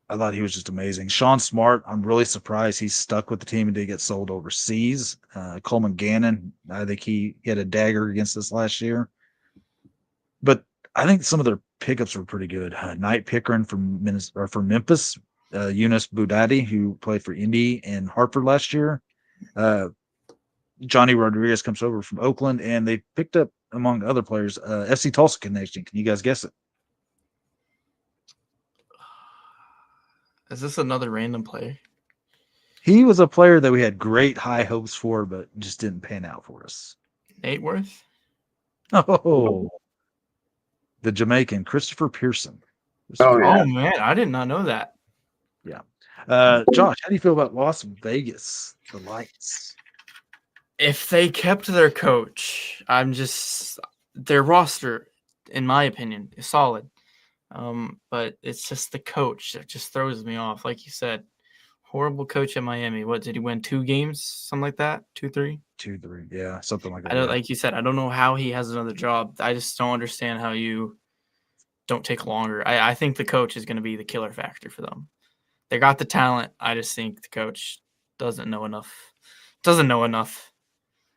I thought he was just amazing. Sean Smart, I'm really surprised he's stuck with the team and did get sold overseas. Coleman Gannon, I think he had a dagger against us last year. But I think some of their pickups were pretty good. Knight Pickering from Memphis, Eunice Budati, who played for Indy and Hartford last year. Johnny Rodriguez comes over from Oakland, and they picked up, among other players, FC Tulsa connection. Can you guys guess it? Is this another random player? He was a player that we had great high hopes for, but just didn't pan out for us. Nate Worth? Oh, the Jamaican, Christopher Pearson. Oh, yeah. Oh, man. I did not know that. Yeah. Josh, how do you feel about Las Vegas, the Lights? If they kept their coach, their roster, in my opinion, is solid. But it's just the coach that just throws me off. Like you said, horrible coach at Miami. What did he win? 2 games? Something like that? 2-3? 2-3, yeah, something like that. I don't, like you said, I don't know how he has another job. I just don't understand how you don't take longer. I think the coach is going to be the killer factor for them. They got the talent. I just think the coach doesn't know enough.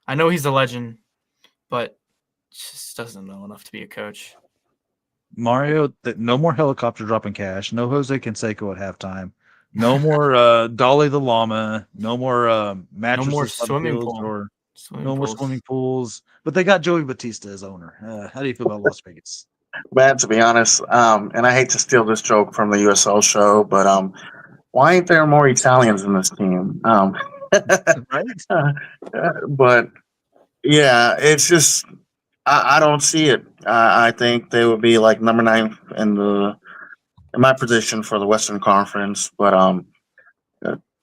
I know he's a legend, but just doesn't know enough to be a coach. Mario, no more helicopter dropping cash. No Jose Canseco at halftime. No more Dolly the Llama. No more mattresses. No more swimming pool. Or no more swimming pools. But they got Joey Batista as owner. How do you feel about Las Vegas? Bad, to be honest. And I hate to steal this joke from the USL show, but why ain't there more Italians in this team? Right? But yeah, it's just I don't see it. I think they would be like number 9 in my position for the Western Conference. But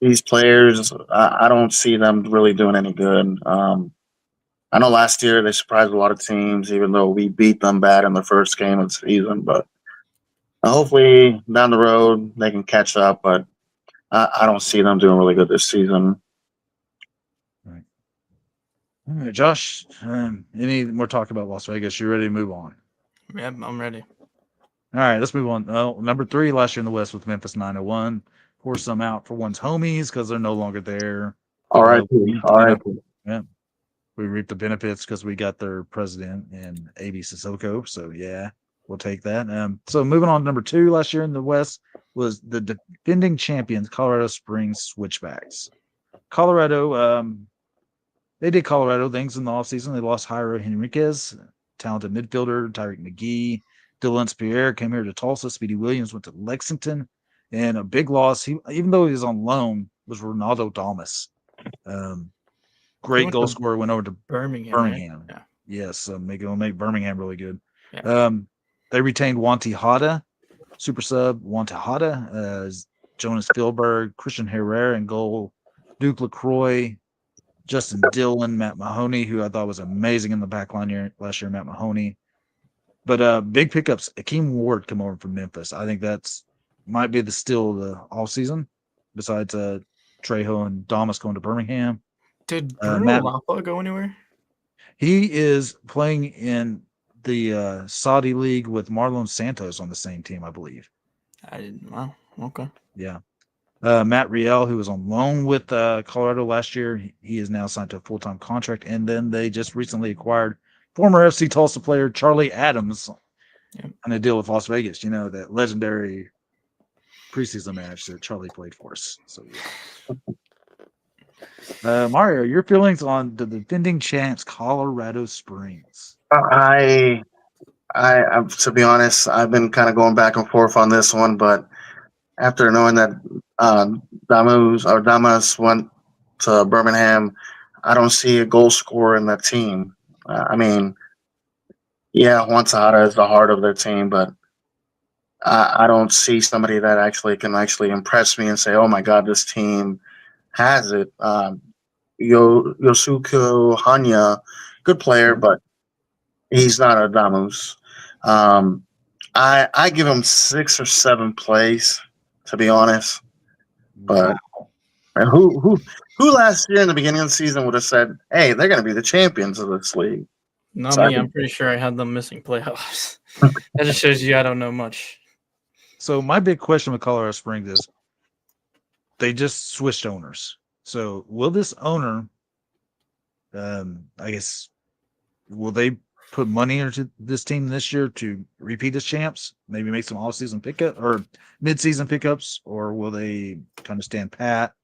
these players, I don't see them really doing any good. I know last year they surprised a lot of teams, even though we beat them bad in the first game of the season. But hopefully down the road they can catch up. But I don't see them doing really good this season. All right, Josh, any more talk about Las Vegas? You ready to move on? Yeah, I'm ready. All right, let's move on. Number 3 last year in the West with Memphis 901. Pour some out for one's homies because they're no longer there. All right. Yeah. We reaped the benefits because we got their president and A.B. Sissoko. So, yeah, we'll take that. So, moving on to number 2 last year in the West was the defending champions, Colorado Springs Switchbacks. Colorado, they did Colorado things in the offseason. They lost Jairo Henriquez, talented midfielder, Tyreek McGee. Dylan Pierre came here to Tulsa. Speedy Williams went to Lexington. And a big loss, even though he was on loan, was Ronaldo Damas. Great goal scorer, went over to Birmingham. Right? Yeah. Yes, it'll make Birmingham really good. Yeah. They retained Wanty Hada, super sub Wanty Hada, Jonas Philberg, Christian Herrera in goal, Duke LaCroix, Justin Dillon, Matt Mahoney, who I thought was amazing in the back line last year, Matt Mahoney. But big pickups, Akeem Ward come over from Memphis. I think might be the steal of the all season, besides Trejo and Damas going to Birmingham. Did Bruno Lapa go anywhere? He is playing in the Saudi League with Marlon Santos on the same team, I believe. I didn't. Wow. Okay. Yeah. Matt Riel, who was on loan with Colorado last year, he is now signed to a full-time contract. And then they just recently acquired former FC Tulsa player Charlie Adams on a deal with Las Vegas. You know, that legendary preseason match that Charlie played for us. So, yeah. Mario, your feelings on the defending champs, Colorado Springs? I to be honest, I've been kind of going back and forth on this one, but after knowing that Damas went to Birmingham, I don't see a goal scorer in that team. I mean, yeah, Juan Tejada is the heart of their team, but I don't see somebody that can impress me and say, oh my God, this team has it. Yosuke Hanya, good player, but he's not a Damus. I give him 6 or 7 plays, to be honest. But who last year in the beginning of the season would have said, "Hey, they're going to be the champions of this league"? Not So I me. I'm think- pretty sure I had them missing playoffs. That just shows you I don't know much. So my big question with Colorado Springs is they just switched owners. So will this owner, I guess, will they put money into this team this year to repeat as champs? Maybe make some off-season pickup or mid-season pickups, or will they kind of stand pat,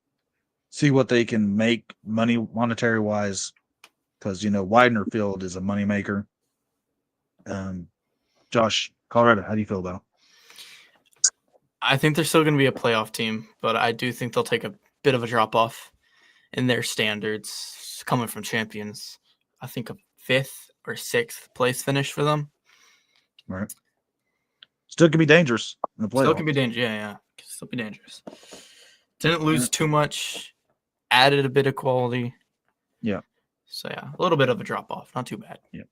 see what they can make monetary wise? Because Widener Field is a moneymaker. Josh, Colorado, how do you feel about it? I think they're still going to be a playoff team, but I do think they'll take a bit of a drop off in their standards coming from champions. I think a 5th or 6th place finish for them. Right. Still can be dangerous in the playoffs. Still can be dangerous. Yeah. Can still be dangerous. Didn't lose too much. Added a bit of quality. Yeah. So, yeah, a little bit of a drop off. Not too bad. Yeah.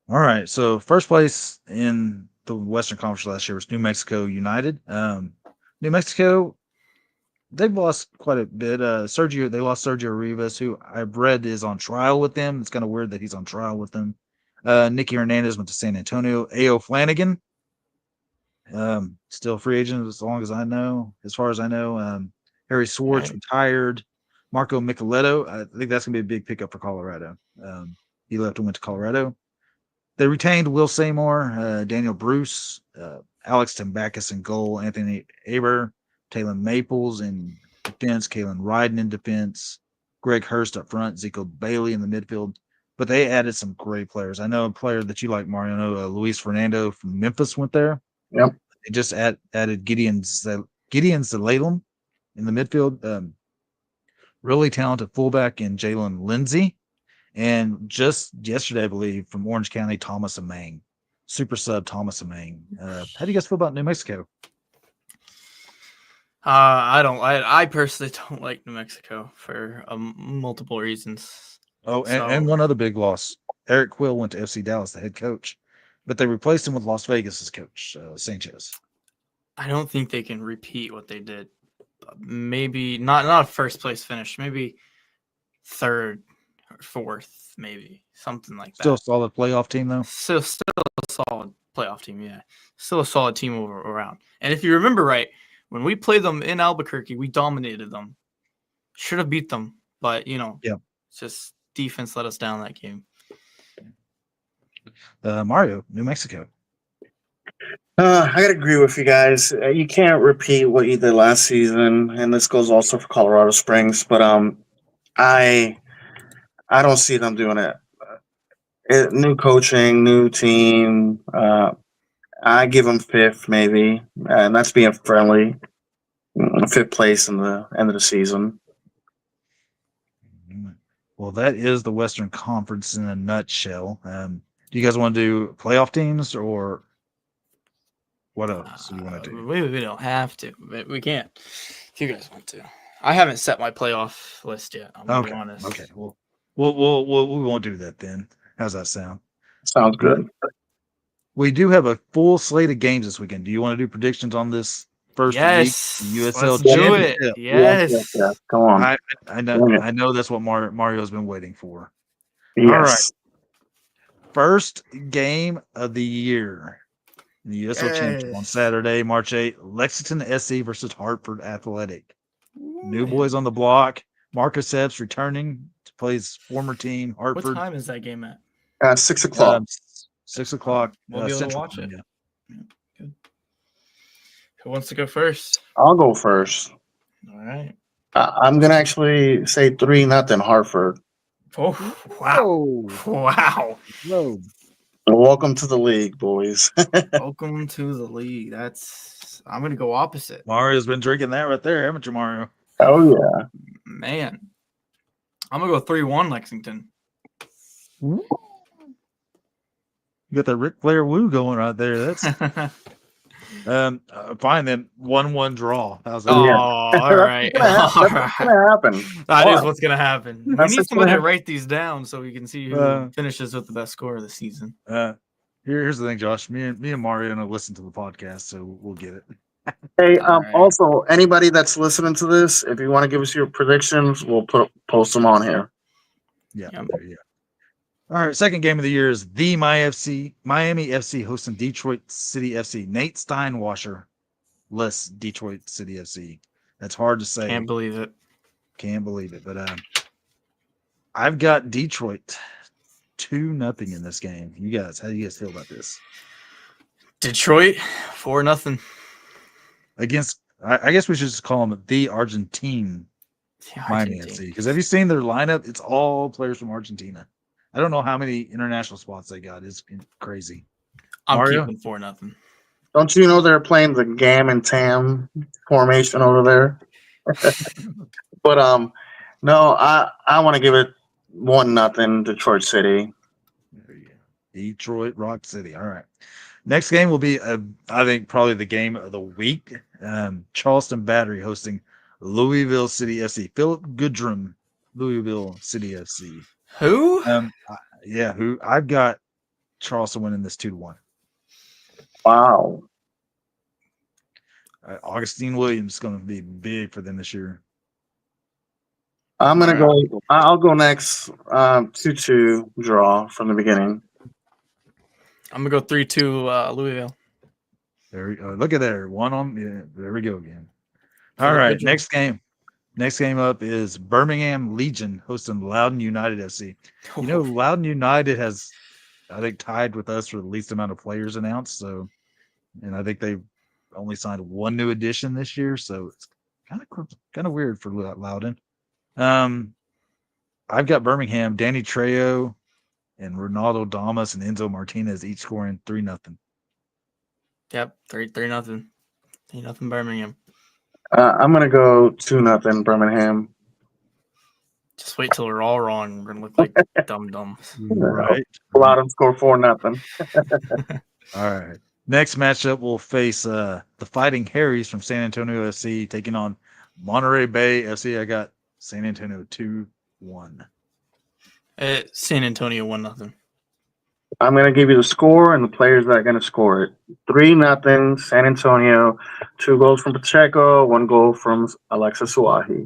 All right. So, first place in the Western Conference last year was New Mexico United. New Mexico, they've lost quite a bit. They lost Sergio Rivas, who I've read is on trial with them. It's kind of weird that he's on trial with them. Nicky Hernandez went to San Antonio. A.O. Flanagan, still free agent as far as I know. Harry Swartz retired. Marco Micheletto, I think that's going to be a big pickup for Colorado. He left and went to Colorado. They retained Will Seymour, Daniel Bruce, Alex Tambakis in goal, Anthony Aber, Taylor Maples in defense, Kalen Ryden in defense, Greg Hurst up front, Zico Bailey in the midfield. But they added some great players. I know a player that you like, Mariano, Luis Fernando from Memphis went there. Yep. They just added Gideon Zelalem in the midfield. Really talented fullback in Jalen Lindsay. And just yesterday, I believe, from Orange County, Thomas Amang. Super sub Thomas Amang. How do you guys feel about New Mexico? I personally don't like New Mexico for multiple reasons. Oh, and one other big loss. Eric Quill went to FC Dallas, the head coach. But they replaced him with Las Vegas as coach, Sanchez. I don't think they can repeat what they did. Maybe not a first place finish. Maybe 3rd or 4th, maybe something like that. Still a solid playoff team, though. Still a solid playoff team. Yeah, still a solid team around. And if you remember right, when we played them in Albuquerque, we dominated them. Should have beat them, but it's just defense let us down that game. Mario, New Mexico. I gotta agree with you guys. You can't repeat what you did last season, and this goes also for Colorado Springs. But I don't see them doing it. New coaching, new team. I give them 5th, maybe, and that's being friendly. 5th place in the end of the season. Well, that is the Western Conference in a nutshell. Do you guys want to do playoff teams or what else do you want to do? We don't have to, but we can. If you guys want to. I haven't set my playoff list yet. I'm gonna be honest. Okay. Well, we won't do that then. How's that sound? Sounds good. We do have a full slate of games this weekend. Do you want to do predictions on this first week? USL Let's do it. Championship? Yes. Yeah. Come on. I know that's what Mario's been waiting for. Yes. All right. First game of the year. The USL Championship on Saturday, March 8th. Lexington SC versus Hartford Athletic. New boys on the block. Marcus Epps returning to play his former team, Hartford. What time is that game at? 6 o'clock. 6 o'clock. We'll be able to Central watch Time, it. Yeah, good. Who wants to go first? I'll go first. All right. I'm gonna actually say 3-0 Hartford. Oh, wow. Wow. Whoa. Welcome to the league, boys. Welcome to the league. I'm going to go opposite. Mario's been drinking that right there, haven't you, Mario? Oh yeah. Man. I'm going to go 3-1 Lexington. You got that Ric Flair woo going right there. That's Fine then. 1-1 draw. How's that? Oh, Yeah. all right. That's All what's right. gonna happen. That is What? what's gonna happen. We That's need what's somebody gonna to write these down so we can see who Uh, finishes with the best score of the season. Here's the thing, Josh. Me and Mario gonna listen to the podcast, so we'll get it. Hey, All right. also anybody that's listening to this, if you want to give us your predictions, we'll post them on here. Yeah, Yep. there you go. All right, second game of the year is the Miami FC hosting Detroit City FC. Nate Steinwasher, less Detroit City FC. That's hard to say. Can't believe it. Can't believe it, but I've got Detroit 2-0 in this game. You guys, how do you guys feel about this? Detroit 4-0. Against, I guess we should just call them the Argentine Miami FC. Because have you seen their lineup? It's all players from Argentina. I don't know how many international spots they got. It's crazy. I'm Mario? keeping 4-0. Don't you know they're playing the Gam and Tam formation over there? But no, I want to give it 1-0 Detroit City. There you go. Detroit Rock City. All right. Next game will be, I think, probably the game of the week. Charleston Battery hosting Louisville City FC. Philip Goodrum, Louisville City FC. Who? Who? I've got Charleston winning this 2-1. Wow. Augustine Williams is going to be big for them this year. I'm gonna go. I'll go next. 2-2 draw from the beginning. I'm gonna go 3-2 Louisville. There we go. Look at there. One on. Yeah, there we go again. For All the right. Vigil. Next game. Next game up is Birmingham Legion hosting Loudoun United FC. You know, Loudoun United has, I think, tied with us for the least amount of players announced. So, and I think they've only signed one new addition this year. So it's kind of weird for Loudoun. I've got Birmingham, Danny Trejo, and Ronaldo Damas and Enzo Martinez each scoring 3-0. Yep, 3-0. 3-0 Birmingham. I'm gonna go 2-0 Birmingham. Just wait till we're all wrong. We're gonna look like dum-dums. Right. Loudoun score 4-0. All right. Next matchup, we'll face the Fighting Harrys from San Antonio FC taking on Monterey Bay FC. I got San Antonio 2-1. San Antonio 1-0. I'm gonna give you the score and the players that are gonna score it. 3-0 San Antonio. 2 goals from Pacheco. 1 goal from Alexis Suahi.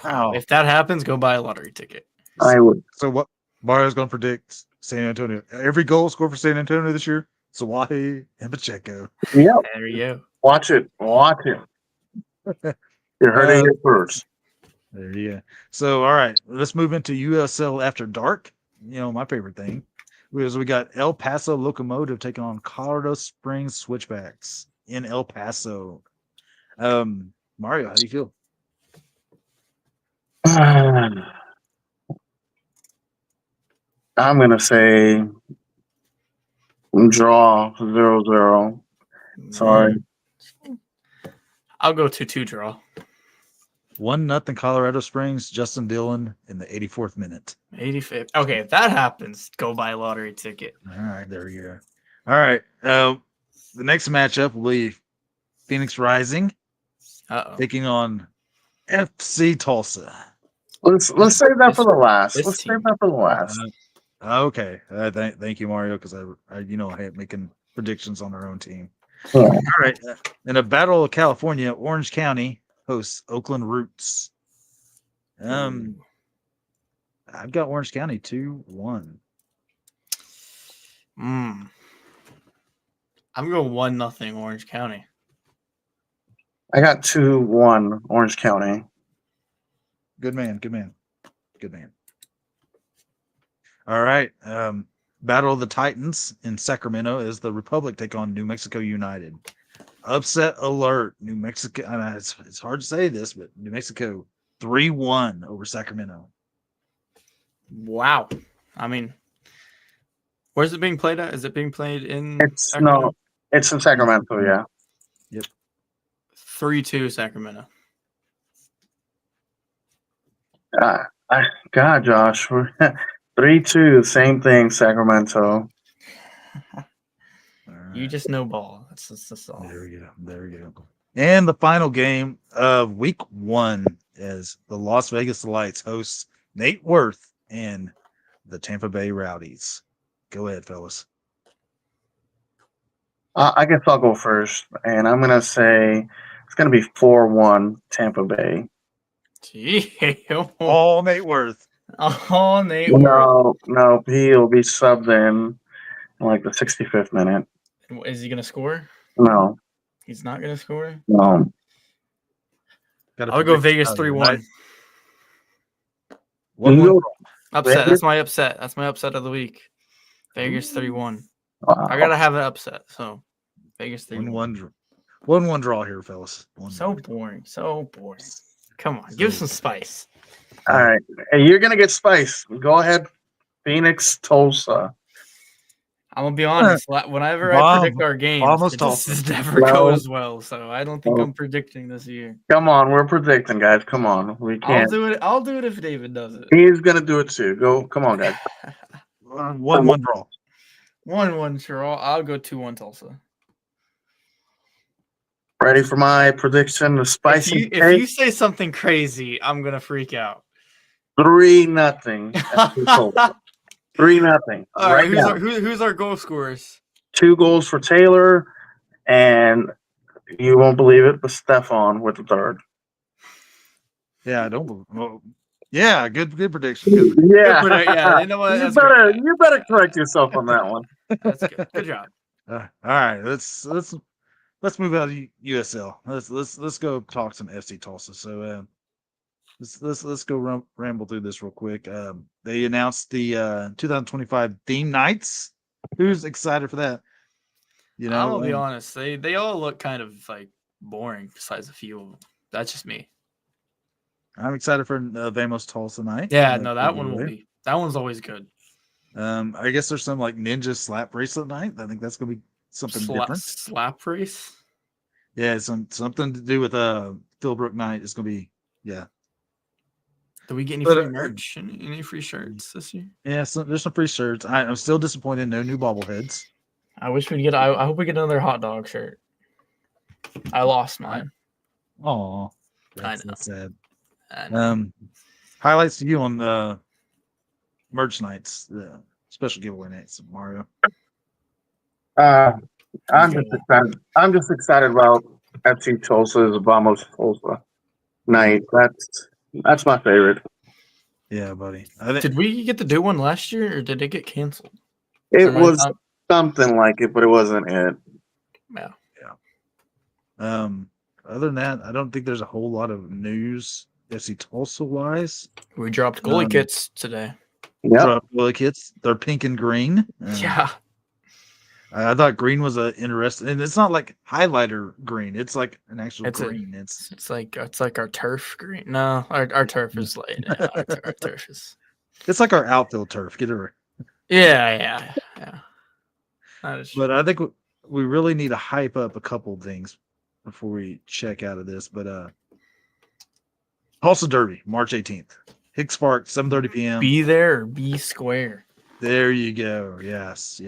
Wow. If that happens, go buy a lottery ticket. I would. So what Mario's going to predict San Antonio. Every goal scored for San Antonio this year, Sawahi and Pacheco. Yep. There you go. Watch it. Watch it. You heard it here first. There you go. So, all right, let's move into USL After Dark. You know, my favorite thing. We got El Paso Locomotive taking on Colorado Springs Switchbacks in El Paso. Mario, how do you feel? I'm gonna say draw 0-0. Sorry. I'll go 2-2 draw. 1-0 Colorado Springs. Justin Dillon in the 84th minute. 85th. Okay, if that happens, go buy a lottery ticket. All right, there you go. All right, the next matchup will be Phoenix Rising taking on FC Tulsa. Let's save that for the last. Let's save that for the last. Okay. Thank you, Mario, because I hate making predictions on our own team. Yeah. All right. In a battle of California, Orange County hosts Oakland Roots. I've got Orange County 2-1. I'm going 1-0 Orange County. I got 2-1 Orange County. Good man. All right. Battle of the Titans in Sacramento as the Republic take on New Mexico United. Upset alert. New Mexico. It's hard to say this, but New Mexico 3-1 over Sacramento. Wow. I mean, where's it being played at? Is it being played in It's Sacramento? No, it's in Sacramento, yeah. Yep. 3-2 Sacramento. God, Josh, 3-2, same thing, Sacramento. All You just know ball. That's all. There we go. There we go. And the final game of week 1 is the Las Vegas Lights hosts Nate Worth and the Tampa Bay Rowdies. Go ahead, fellas. I guess I'll go first, and I'm going to say it's going to be 4-1 Tampa Bay. Gee. All Nate Worth. Oh, Nate Worth. No, he'll be subbed in like the 65th minute. Is he going to score? No, He's not going to score? no. I'll go Vegas 3-1. 1-1. Upset. Vegas? That's my upset. That's my upset of the week. Vegas 3-1. Wow. I gotta have an upset. So Vegas 3-1. 1-1 draw here, fellas. 1-1. So boring. So boring. Come on, give us some spice. All right. Hey, you're going to get spice. Go ahead. Phoenix, Tulsa. I'm gonna be honest. Whenever I predict our games, almost it just Tulsa. never goes well. So I don't think I'm predicting this year. Come on. We're predicting, guys. Come on. We I'll can't. do it. I'll do it if David does it. He's going to do it too. Go. Come on, guys. 1-1 draw. 1-1 sure. I'll go 2-1 Tulsa. Ready for my prediction? The spicy If you say something crazy, I'm gonna freak out. 3-0. 3-0. All right, now. who's our goal scorers? 2 goals for Taylor, and you won't believe it, but Stefan with the third. Yeah, I don't believe. Well, yeah, good prediction. Good. Yeah, Yeah. You know what? you better correct yourself on that one. That's good. Good job. All right, let's move out of USL. Let's go talk some FC Tulsa. So let's go ramble through this real quick. They announced the 2025 theme nights. Who's excited for that? You know, I'm gonna be honest. They all look kind of like boring besides a few of them. That's just me. I'm excited for Vamos Tulsa night. Yeah, no, that one will be. That one's always good. I guess there's some like ninja slap bracelet night. I think that's gonna be something different. Slap race. Yeah, something to do with Philbrook night. It's gonna be Did we get any free merch? Any free shirts this year? Yeah, there's some free shirts. I'm still disappointed. No new bobbleheads. I wish we'd get. I hope we get another hot dog shirt. I lost mine. Oh, that's sad. I know. Highlights to you on merch nights, the special giveaway nights, Mario. I'm just excited about FC Tulsa's Vamos Tulsa night. That's my favorite. Yeah, buddy. Did we get to do one last year, or did it get canceled? It was something like it, but it wasn't it. Yeah. Other than that, I don't think there's a whole lot of news FC Tulsa wise. We dropped goalie kits today. Yeah, dropped goalie kits. They're pink and green. Yeah. I thought green was a interesting, and it's not like highlighter green. It's like an actual green. It's like our turf green. No, our turf is like our turf is. It's like our outfield turf. Get it right. Yeah. But I think we really need to hype up a couple of things before we check out of this. But Tulsa Derby, March 18th, Hicks Park, 7:30 p.m. Be there or be square. There you go. Yes.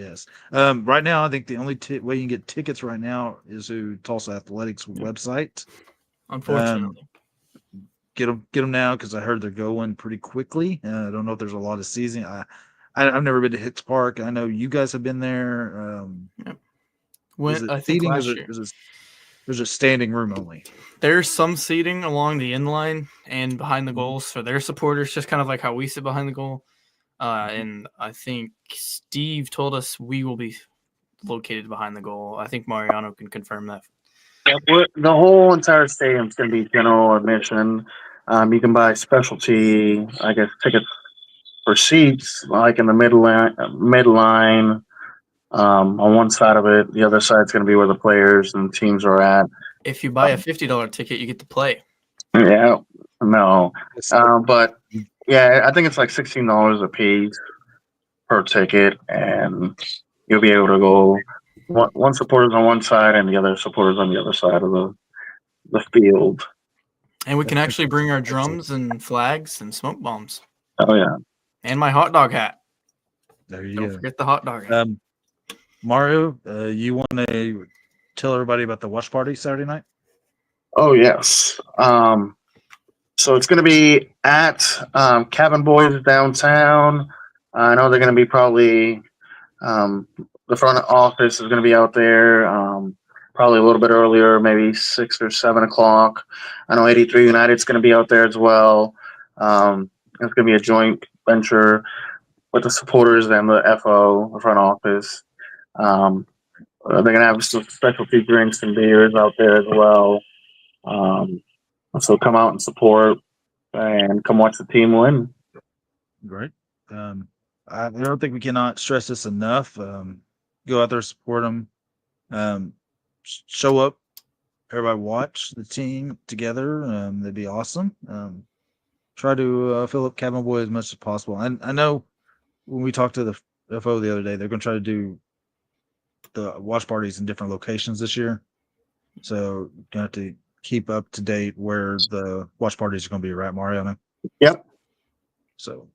Right now, I think the only way you can get tickets right now is through Tulsa Athletics website. Unfortunately, get them now because I heard they're going pretty quickly. I don't know if there's a lot of season. I've never been to Hicks Park. I know you guys have been there. Yep. I think last year. There's a standing room only. There's some seating along the end line and behind the goals for their supporters, just kind of like how we sit behind the goal. And I think Steve told us we will be located behind the goal. I think Mariano can confirm that. Yeah, the whole entire stadium's going to be general admission. You can buy specialty, I guess, tickets for seats, like in the midline. On one side of it, the other side's going to be where the players and teams are at. If you buy a $50 ticket, you get to play. Yeah, no, but yeah, I think it's like $16 a piece per ticket, and you'll be able to go. One supporter's on one side, and the other supporters on the other side of the field. And we can actually bring our drums and flags and smoke bombs. Oh yeah, and my hot dog hat. There you Don't go. forget the hot dog hat. Mario, you want to tell everybody about the watch party Saturday night? Oh yes. So it's going to be at Cabin Boys downtown. I know they're going to be probably the front office is going to be out there. Probably a little bit earlier, maybe 6 or 7 o'clock. I know 83 United's going to be out there as well. It's going to be a joint venture with the supporters and the FO, the front office. They're going to have some specialty drinks and beers out there as well. So come out and support and come watch the team win. Great. I don't think we cannot stress this enough. Go out there, support them. Show up. Everybody watch the team together. That'd be awesome. Try to fill up Cabin Boy as much as possible. And I know when we talked to the FO the other day, they're going to try to do the watch parties in different locations this year. So you have to keep up to date where the watch parties are going to be, right, Mariano? Yep. So,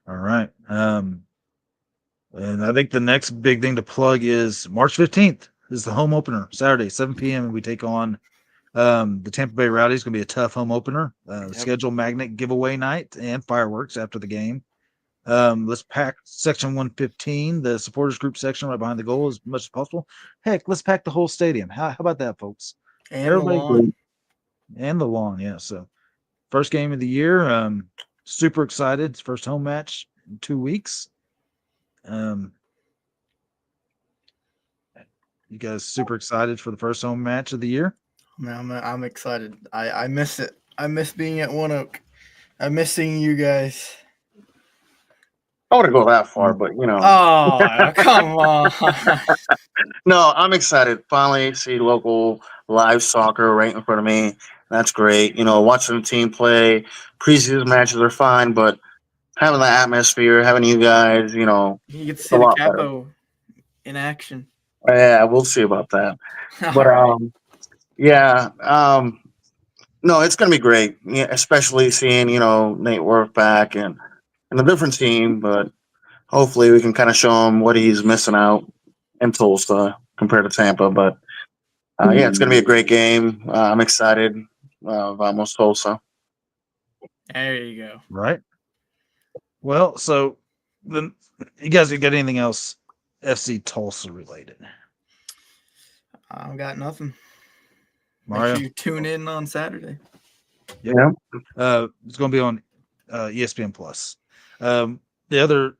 all right. And I think the next big thing to plug is March 15th is the home opener, Saturday, 7 p.m. And we take on the Tampa Bay Rowdies. Going to be a tough home opener. Schedule magnet giveaway night and fireworks after the game. Let's pack section 115, the supporters group section right behind the goal, as much as possible. Heck, let's pack the whole stadium. How about that, folks? And Everybody, the lawn. and the lawn, yeah. So, first game of the year. Super excited. It's first home match in 2 weeks. You guys super excited for the first home match of the year? Man, I'm excited. I miss it. I miss being at One Oak. I miss seeing you guys. I wouldn't go that far, but you know. Oh, come on. No, I'm excited. Finally see local live soccer right in front of me. That's great. You know, watching the team play, preseason matches are fine, but having the atmosphere, having you guys, you know, You get to a see the lot better. capo in action. Yeah, we'll see about that. But All right. yeah, no, it's gonna be great. Yeah, especially seeing, you know, Nate Worth back and a different team, but hopefully we can kind of show him what he's missing out in Tulsa compared to Tampa. But yeah, it's going to be a great game. I'm excited. Vamos Tulsa. There you go. Right. Well, so then you guys got anything else FC Tulsa related? I've got nothing. Mario? Make sure you tune in on Saturday. Yeah. It's going to be on ESPN Plus. The other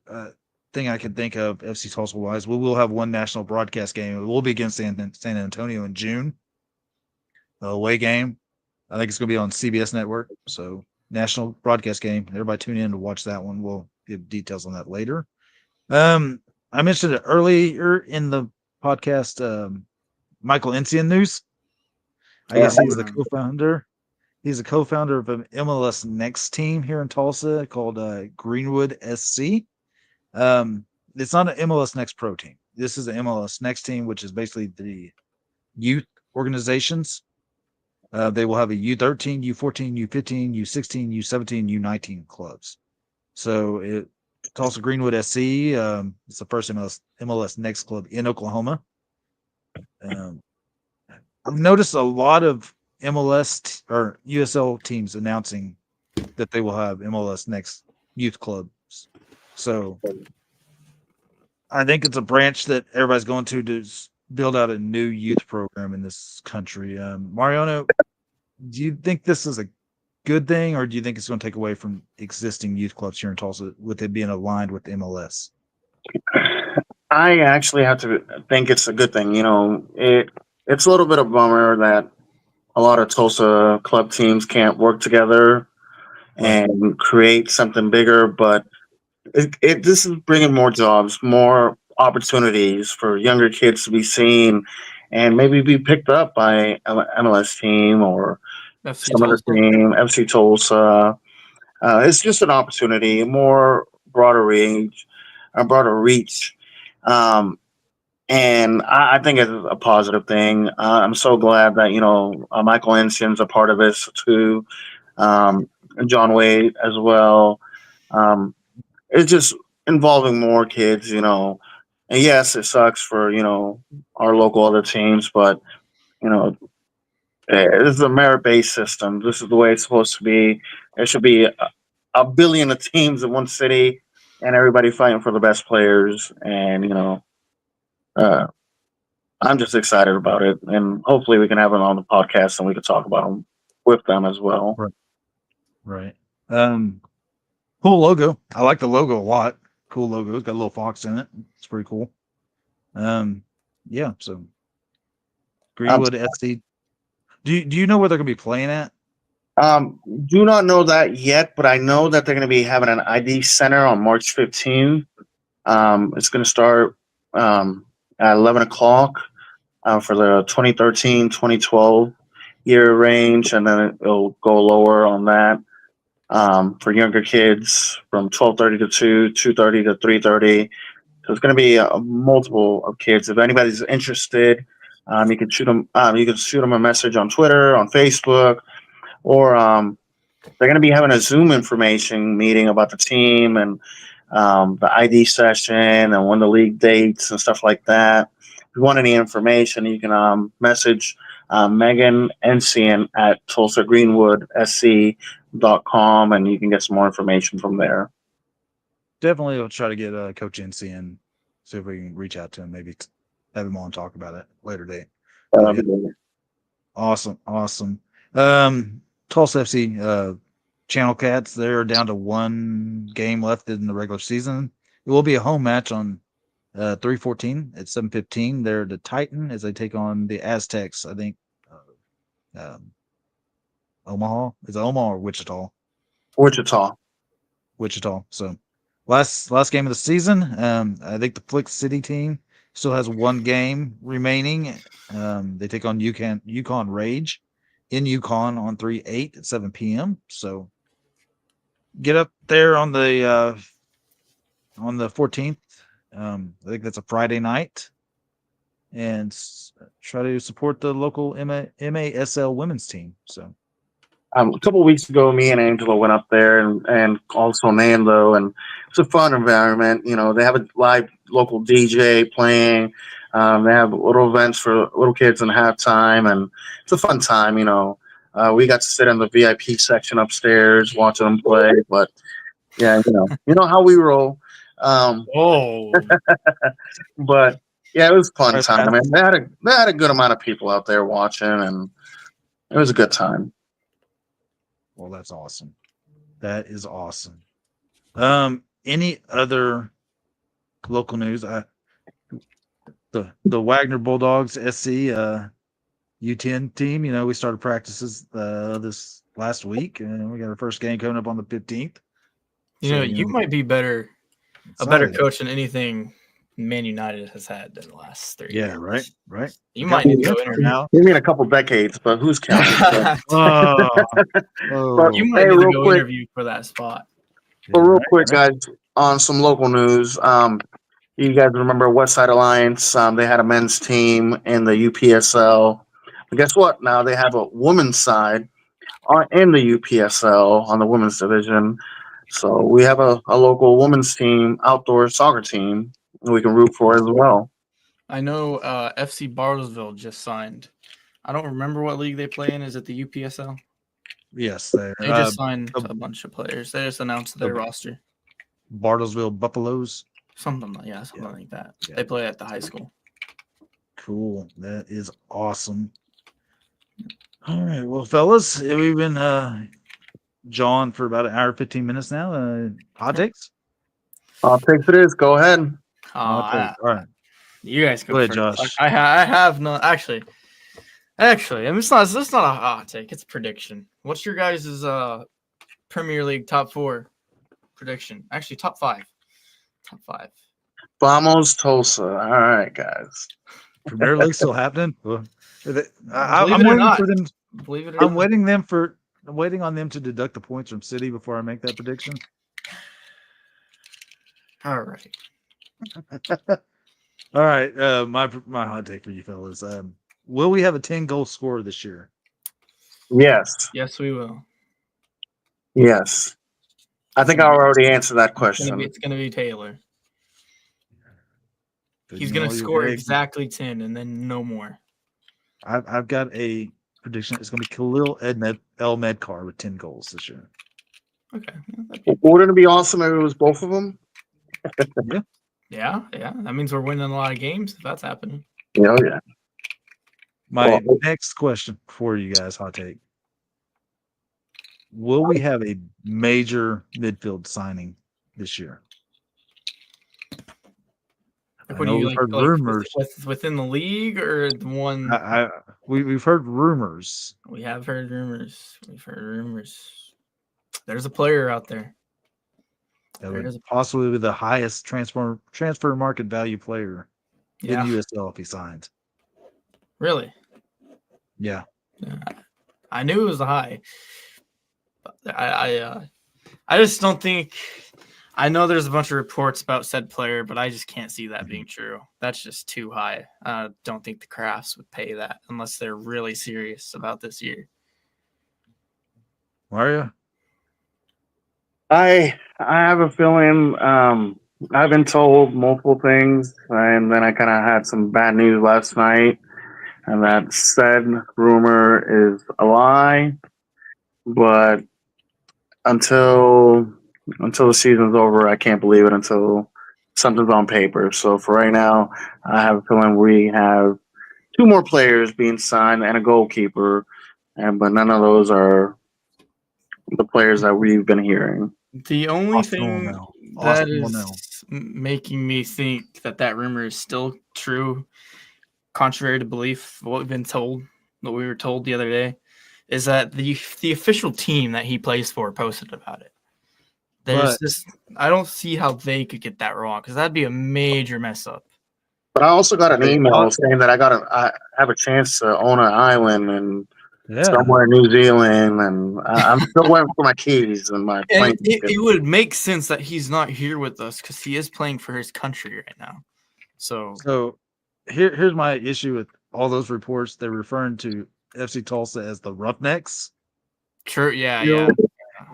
thing I can think of FC Tulsa wise, we will have one national broadcast game. It will be against San Antonio in June. Away game. I think it's going to be on CBS Network. So national broadcast game. Everybody tune in to watch that one. We'll give details on that later. I mentioned it earlier in the podcast. Michael Encian news. I guess he's the co-founder. He's a co-founder of an MLS Next team here in Tulsa called Greenwood SC. It's not an MLS Next Pro team. This is an MLS Next team, which is basically the youth organizations. They will have a U13, U14, U15, U16, U17, U19 clubs. So Tulsa Greenwood SC. It's the first MLS Next club in Oklahoma. I've noticed a lot of MLS or USL teams announcing that they will have MLS Next youth clubs. So I think it's a branch that everybody's going to build out a new youth program in this country. Mariano, do you think this is a good thing, or do you think it's going to take away from existing youth clubs here in Tulsa with it being aligned with MLS? I actually have to think it's a good thing. You know, it's a little bit of a bummer that a lot of Tulsa club teams can't work together and create something bigger, but this is bringing more jobs, more opportunities for younger kids to be seen and maybe be picked up by an MLS team or FC some other Tulsa. team, FC Tulsa. It's just an opportunity, more broader reach. And I think it's a positive thing. I'm so glad that, you know, Michael Encian's a part of this too. John Wade as well. It's just involving more kids, you know, And yes, it sucks for our local other teams, but you know this is a merit-based system. This is the way it's supposed to be. There should be a billion of teams in one city, and everybody fighting for the best players. And uh, I'm just excited about it, and hopefully we can have them on the podcast and we can talk about them with them as well. Right. Right. Cool logo. I like the logo a lot. Cool logo. It's got a little fox in it. It's pretty cool. Yeah. So Greenwood FC. Do you know where they're gonna be playing at? Do not know that yet, but I know that they're going to be having an ID center on March 15th. It's going to start at 11 o'clock for the 2013-2012 year range, and then it'll go lower on that for younger kids from 12:30 to 2, 2:30 to 3:30. So it's going to be a multiple of kids. If anybody's interested, you can shoot them. You can shoot them a message on Twitter, on Facebook, or they're going to be having a Zoom information meeting about the team and the ID session and when the league dates and stuff like that. If you want any information, you can message Megan Ensign at TulsaGreenwoodSC.com, and you can get some more information from there. Definitely, I'll try to get Coach NC and see if we can reach out to him. Maybe have him on and talk about it later date. Yeah. Awesome. Tulsa FC Channel Cats, they're down to one game left in the regular season. It will be a home match on 3/14 at 7:15. They're the Titan as they take on the Aztecs. I think Omaha. Is it Omaha or Wichita? Wichita. So last game of the season. I think the Flick City team still has one game remaining. They take on Yukon Rage in Yukon on 3/8 at 7 p.m. So get up there on the 14th. I think that's a Friday night, and try to support the local MASL women's team. So a couple of weeks ago, me and Angela went up there and also Nando, and it's a fun environment. They have a live local DJ playing. They have little events for little kids in halftime, and it's a fun time. We got to sit in the VIP section upstairs watching them play. But yeah, you know how we roll. But yeah, it was a fun time. I mean, they had a good amount of people out there watching, and it was a good time. Well, that's awesome. That is awesome. Any other local news? The Wagner Bulldogs SC U10 team. We started practices this last week, and we got our first game coming up on the 15th. You might be a better coach than anything Man United has had in the last 3 years. Yeah, right. You might need to go interview now. You mean a couple decades, but who's counting? You might need to go interview for that spot. But real quick, guys, on some local news. You guys remember Westside Alliance? They had a men's team in the UPSL. But guess what? Now they have a women's side in the UPSL on the women's division. So we have a local women's team, outdoor soccer team, we can root for as well. I know FC Bartlesville just signed. I don't remember what league they play in. Is it the UPSL? Yes. They just signed a bunch of players. They just announced their roster. Bartlesville Buffaloes? Something like that. Yeah. They play at the high school. Cool. That is awesome. All right. Well, fellas, we've been John for about an hour 15 minutes now. Hot takes? Hot takes it is. Go ahead. All right. You guys go ahead, Josh. I have no actually. I mean, it's not a hot take. It's a prediction. What's your guys' Premier League top 4 prediction? Actually, top 5. Top 5. Vamos Tulsa. All right, guys. Premier League still happening? I'm waiting for them. Believe it or I'm waiting on them to deduct the points from City before I make that prediction. All right. All right. My hot take for you fellas. Will we have a 10-goal scorer this year? Yes. Yes, we will. Yes. I think I already answered that question. It's going to be Taylor. He's going to score exactly 10 and then no more. I've got a prediction. It's going to be Khalil El-Medkar with 10 goals this year. Okay. Wouldn't it be awesome if it was both of them? Yeah. That means we're winning a lot of games if that's happening. Yeah. My next question for you guys, hot take. Will we have a major midfield signing this year? Like, what do you heard rumors within the league or the one? We've heard rumors. We have heard rumors. We've heard rumors. There's a player out there. That would possibly be the highest transfer market value player in USL if he signs. Really? Yeah. I knew it was a high. I just don't think. I know there's a bunch of reports about said player, but I just can't see that being true. That's just too high. I don't think the Crafts would pay that unless they're really serious about this year. Mario? I have a feeling. I've been told multiple things, and then I kind of had some bad news last night, and that said rumor is a lie. But until the season's over, I can't believe it until something's on paper. So for right now, I have a feeling we have 2 more players being signed and a goalkeeper, but none of those are the players that we've been hearing. The only thing that is making me think that rumor is still true, contrary to belief, what we've been told, what we were told the other day, is that the official team that he plays for posted about it. I don't see how they could get that wrong because that'd be a major mess up. But I also got an email saying that I have a chance to own an island and somewhere in New Zealand, and I'm still waiting for my keys and my plane. It would make sense that he's not here with us because he is playing for his country right now. So here's my issue with all those reports. They're referring to FC Tulsa as the Roughnecks. True, yeah.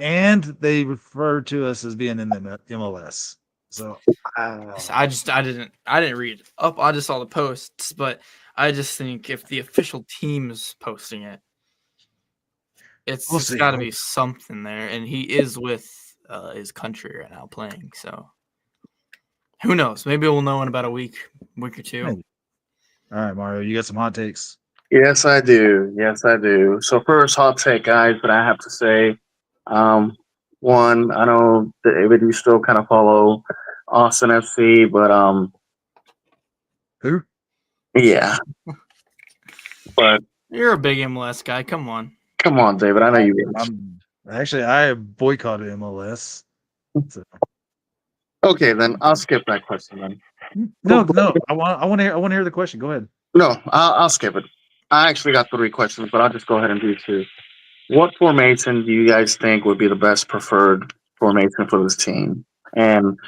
And they refer to us as being in the MLS. So I didn't read up. I just saw the posts, but I just think if the official team's posting it, it's got to be something there, and he is with his country right now playing. So who knows? Maybe we'll know in about a week or two. Maybe. All right, Mario, you got some hot takes? Yes, I do. So first hot take, guys, but I have to say, one, I know David, you still kind of follow Austin FC, but who? Yeah, but you're a big MLS guy. Come on, David. I know you. I boycotted MLS. So. Okay, then I'll skip that question then. No. I want to hear the question. Go ahead. No, I'll skip it. I actually got 3 questions, but I'll just go ahead and do 2. What formation do you guys think would be the best preferred formation for this team? And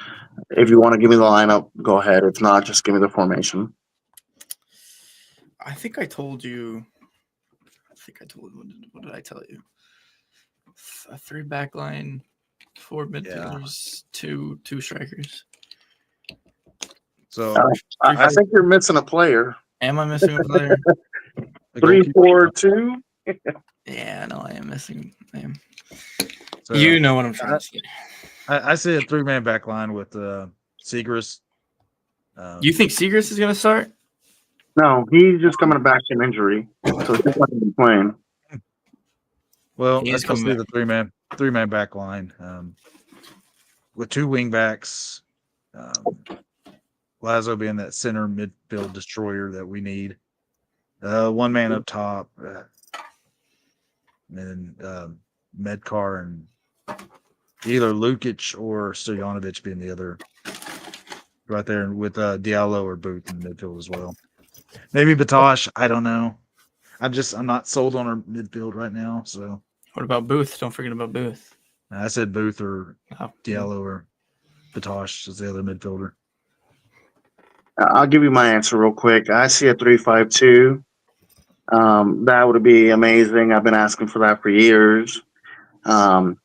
if you want to give me the lineup, go ahead. If not, just give me the formation. I think I told you. What did I tell you? A 3 back line, 4 midfielders, 2 strikers. So I think you're missing a player. Am I missing a player? 3-4-2. Yeah, no, I am missing. I am. So, you know what I'm trying to say. I see a 3-man back line with Seagrass. You think Seagrass is going to start? No, he's just coming back from injury, so he's not going to be playing. Well, that's supposed to be the 3-man back line with 2 wing backs. Lazo being that center midfield destroyer that we need. 1 man up top. And then Medkar and either Lukic or Stojanovic being the other right there with Diallo or Booth in the midfield as well. Maybe Batosh. I don't know. I'm not sold on our midfield right now. So what about Booth? Don't forget about Booth. I said Booth or Diallo or Batosh is the other midfielder. I'll give you my answer real quick. I see a 3-5-2. That would be amazing. I've been asking for that for years. Who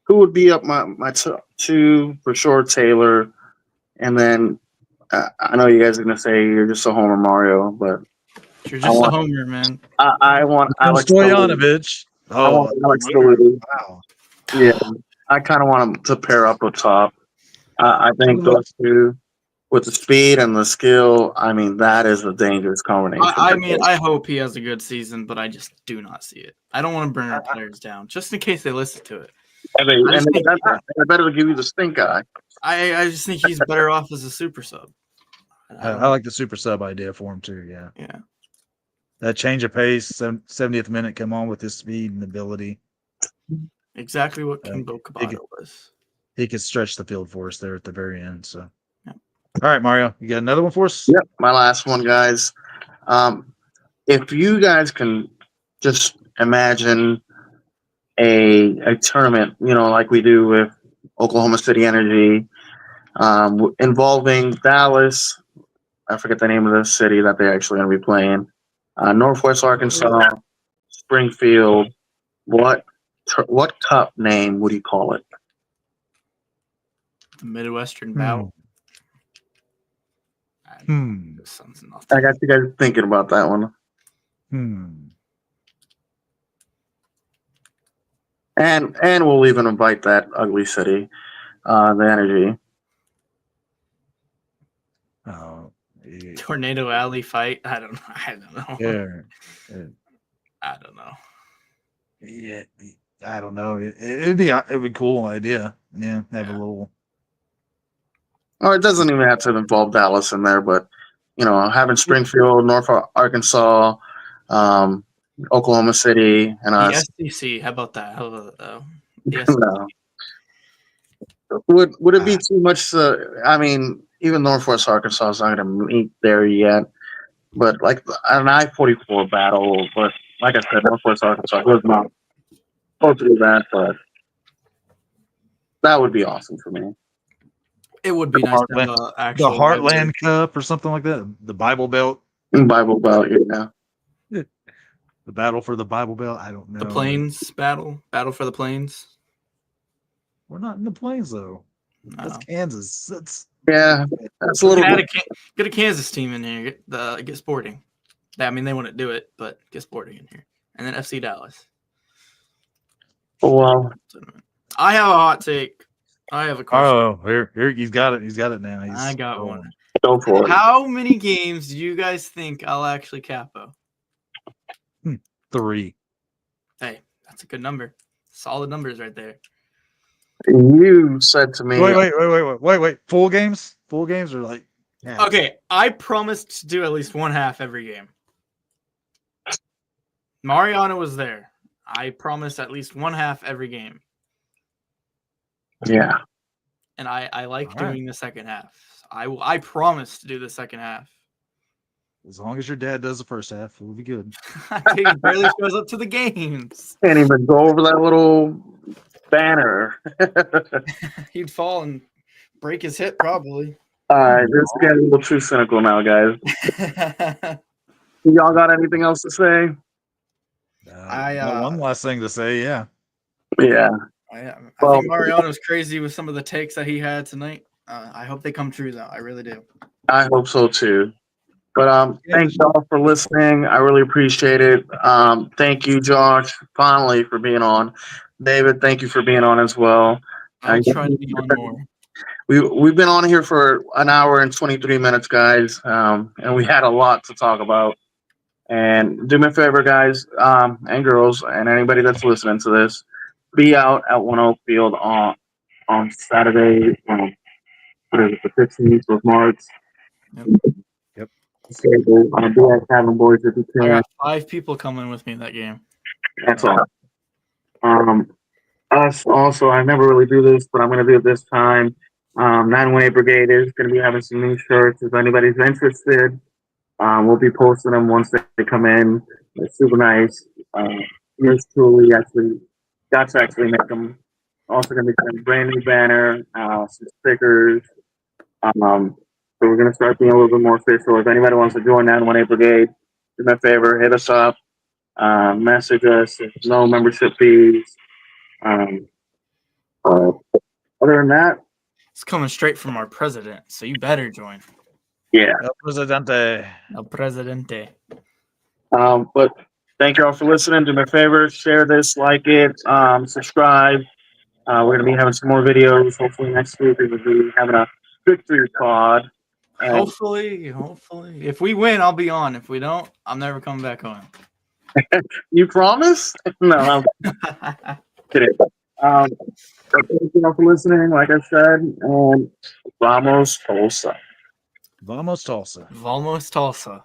would be up my top 2 for sure? Taylor, and then I know you guys are gonna say you're just a homer, Mario, but You're just a homer, man. I want Alex to lose. Stoyanovich. I want Alex to lose. Wow. Yeah, I kind of want him to pair up with Top. I think those two, with the speed and the skill, I mean, that is a dangerous combination. I mean, I hope he has a good season, but I just do not see it. I don't want to burn our players down, just in case they listen to it. And they better give you the stink eye. I just think he's better off as a super sub. I like the super sub idea for him too. Yeah. Yeah. That change of pace, 70th minute, come on with his speed and ability. Exactly what Kimbo Kabato was. He could stretch the field for us there at the very end. So, yeah. All right, Mario, you got another one for us? Yep, my last one, guys. If you guys can just imagine a tournament, like we do with Oklahoma City Energy, involving Dallas. I forget the name of the city that they're actually going to be playing. Northwest Arkansas, Springfield. What cup name would you call it? The Midwestern Battle. I got you guys thinking about that one. And we'll even invite that ugly city, the Energy. Oh, yeah. Tornado Alley fight. I don't know. Yeah. I don't know. Yeah, I don't know. It'd be a cool idea. Yeah, have a little. Oh, it doesn't even have to involve Dallas in there, but having Springfield, North Arkansas, Oklahoma City, and us. The SEC. How about that? No. Would it be too much? I mean, even Northwest Arkansas is not going to meet there yet. But like an I-44 battle, but like I said, Northwest Arkansas was not supposed to do that, but that would be awesome for me. It would be nice to have the actual Heartland Cup or something like that. The Bible Belt. Bible Belt, yeah. The battle for the Bible Belt. I don't know. The Plains battle for the Plains. We're not in the Plains though. No. That's Kansas. That's a little bit. Get a Kansas team in here. Get Sporting. I mean, they wouldn't do it, but get Sporting in here, and then FC Dallas. Well, I have a hot take. I have a question. Oh, here, he's got it. He's got it now. I got one. Go for it. How many games do you guys think I'll actually capo? 3. Hey, that's a good number. Solid numbers right there. You said to me. Wait. Full games? Full games are like. Yeah. Okay, I promised to do at least one half every game. Mariano was there. I promised at least one half every game. Yeah. And I like doing the second half. I promise to do the second half. As long as your dad does the first half, we'll be good. He barely shows up to the games. Can't even go over that little banner. He'd fall and break his hip probably. All right, this is getting a little too cynical now, guys. Y'all got anything else to say? One last thing to say, yeah. Yeah. I think Mariano's crazy with some of the takes that he had tonight. I hope they come true, though. I really do. I hope so, too. But thanks, y'all, for listening. I really appreciate it. Thank you, Josh, finally, for being on. David, thank you for being on as well. I'll try to be on more. We've been on here for an hour and 23 minutes, guys, and we had a lot to talk about. And do me a favor, guys and girls, and anybody that's listening to this, be out at One Oak Field on Saturday, the 15th of March. Yep. So, be at Cabin Boys if you can. I got 5 people coming with me that game. That's all. Us also, I never really do this, but I'm going to do it this time. 918 Brigade is going to be having some new shirts. If anybody's interested, we'll be posting them once they come in. They're super nice. Yours truly actually got to actually make them. Also going to be getting a brand new banner, some stickers. So we're going to start being a little bit more official. If anybody wants to join 918 Brigade, do me a favor, hit us up, message us. There's no membership fees. Other than that, It's coming straight from our president, so you better join. Yeah. El Presidente. El Presidente. But thank you all for listening. Do me a favor, share this, like it, subscribe. We're gonna be having some more videos. Hopefully next week we're gonna be having a victory pod. And Hopefully. If we win, I'll be on. If we don't, I'm never coming back on. you promise? No, I'm kidding. Thank you all for listening. Like I said, and vamos Tulsa. Vamos Tulsa. Vamos Tulsa.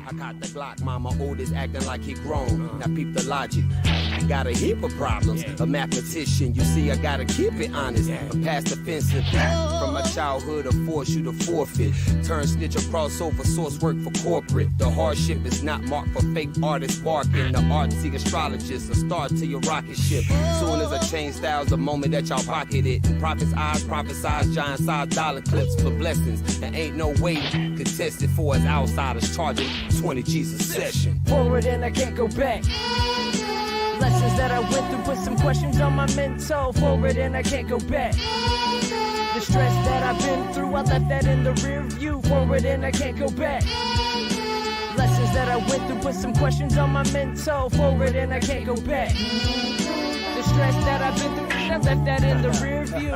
I caught the Glock, mama oldest acting like he grown. Now peep the logic. I got a heap of problems. A mathematician, you see, I gotta keep it honest. I'm past offensive. From my childhood, I force you to forfeit. Turn snitch across over source work for corporate. The hardship is not marked for fake artists barking. The artsy astrologist, a start to your rocket ship. Soon as I change styles, the moment that y'all pocket it. And prophets' eyes prophesize giant size dollar clips for blessings. And ain't no way contest it for us outsiders charging 20 G's a session. Forward and I can't go back. Lessons that I went through, put some questions on my mental. Forward and I can't go back. The stress that I've been through, I left that in the rear view. Forward and I can't go back. Lessons that I went through, put some questions on my mental. Forward and I can't go back. The stress that I've been through, I left that in the rear view.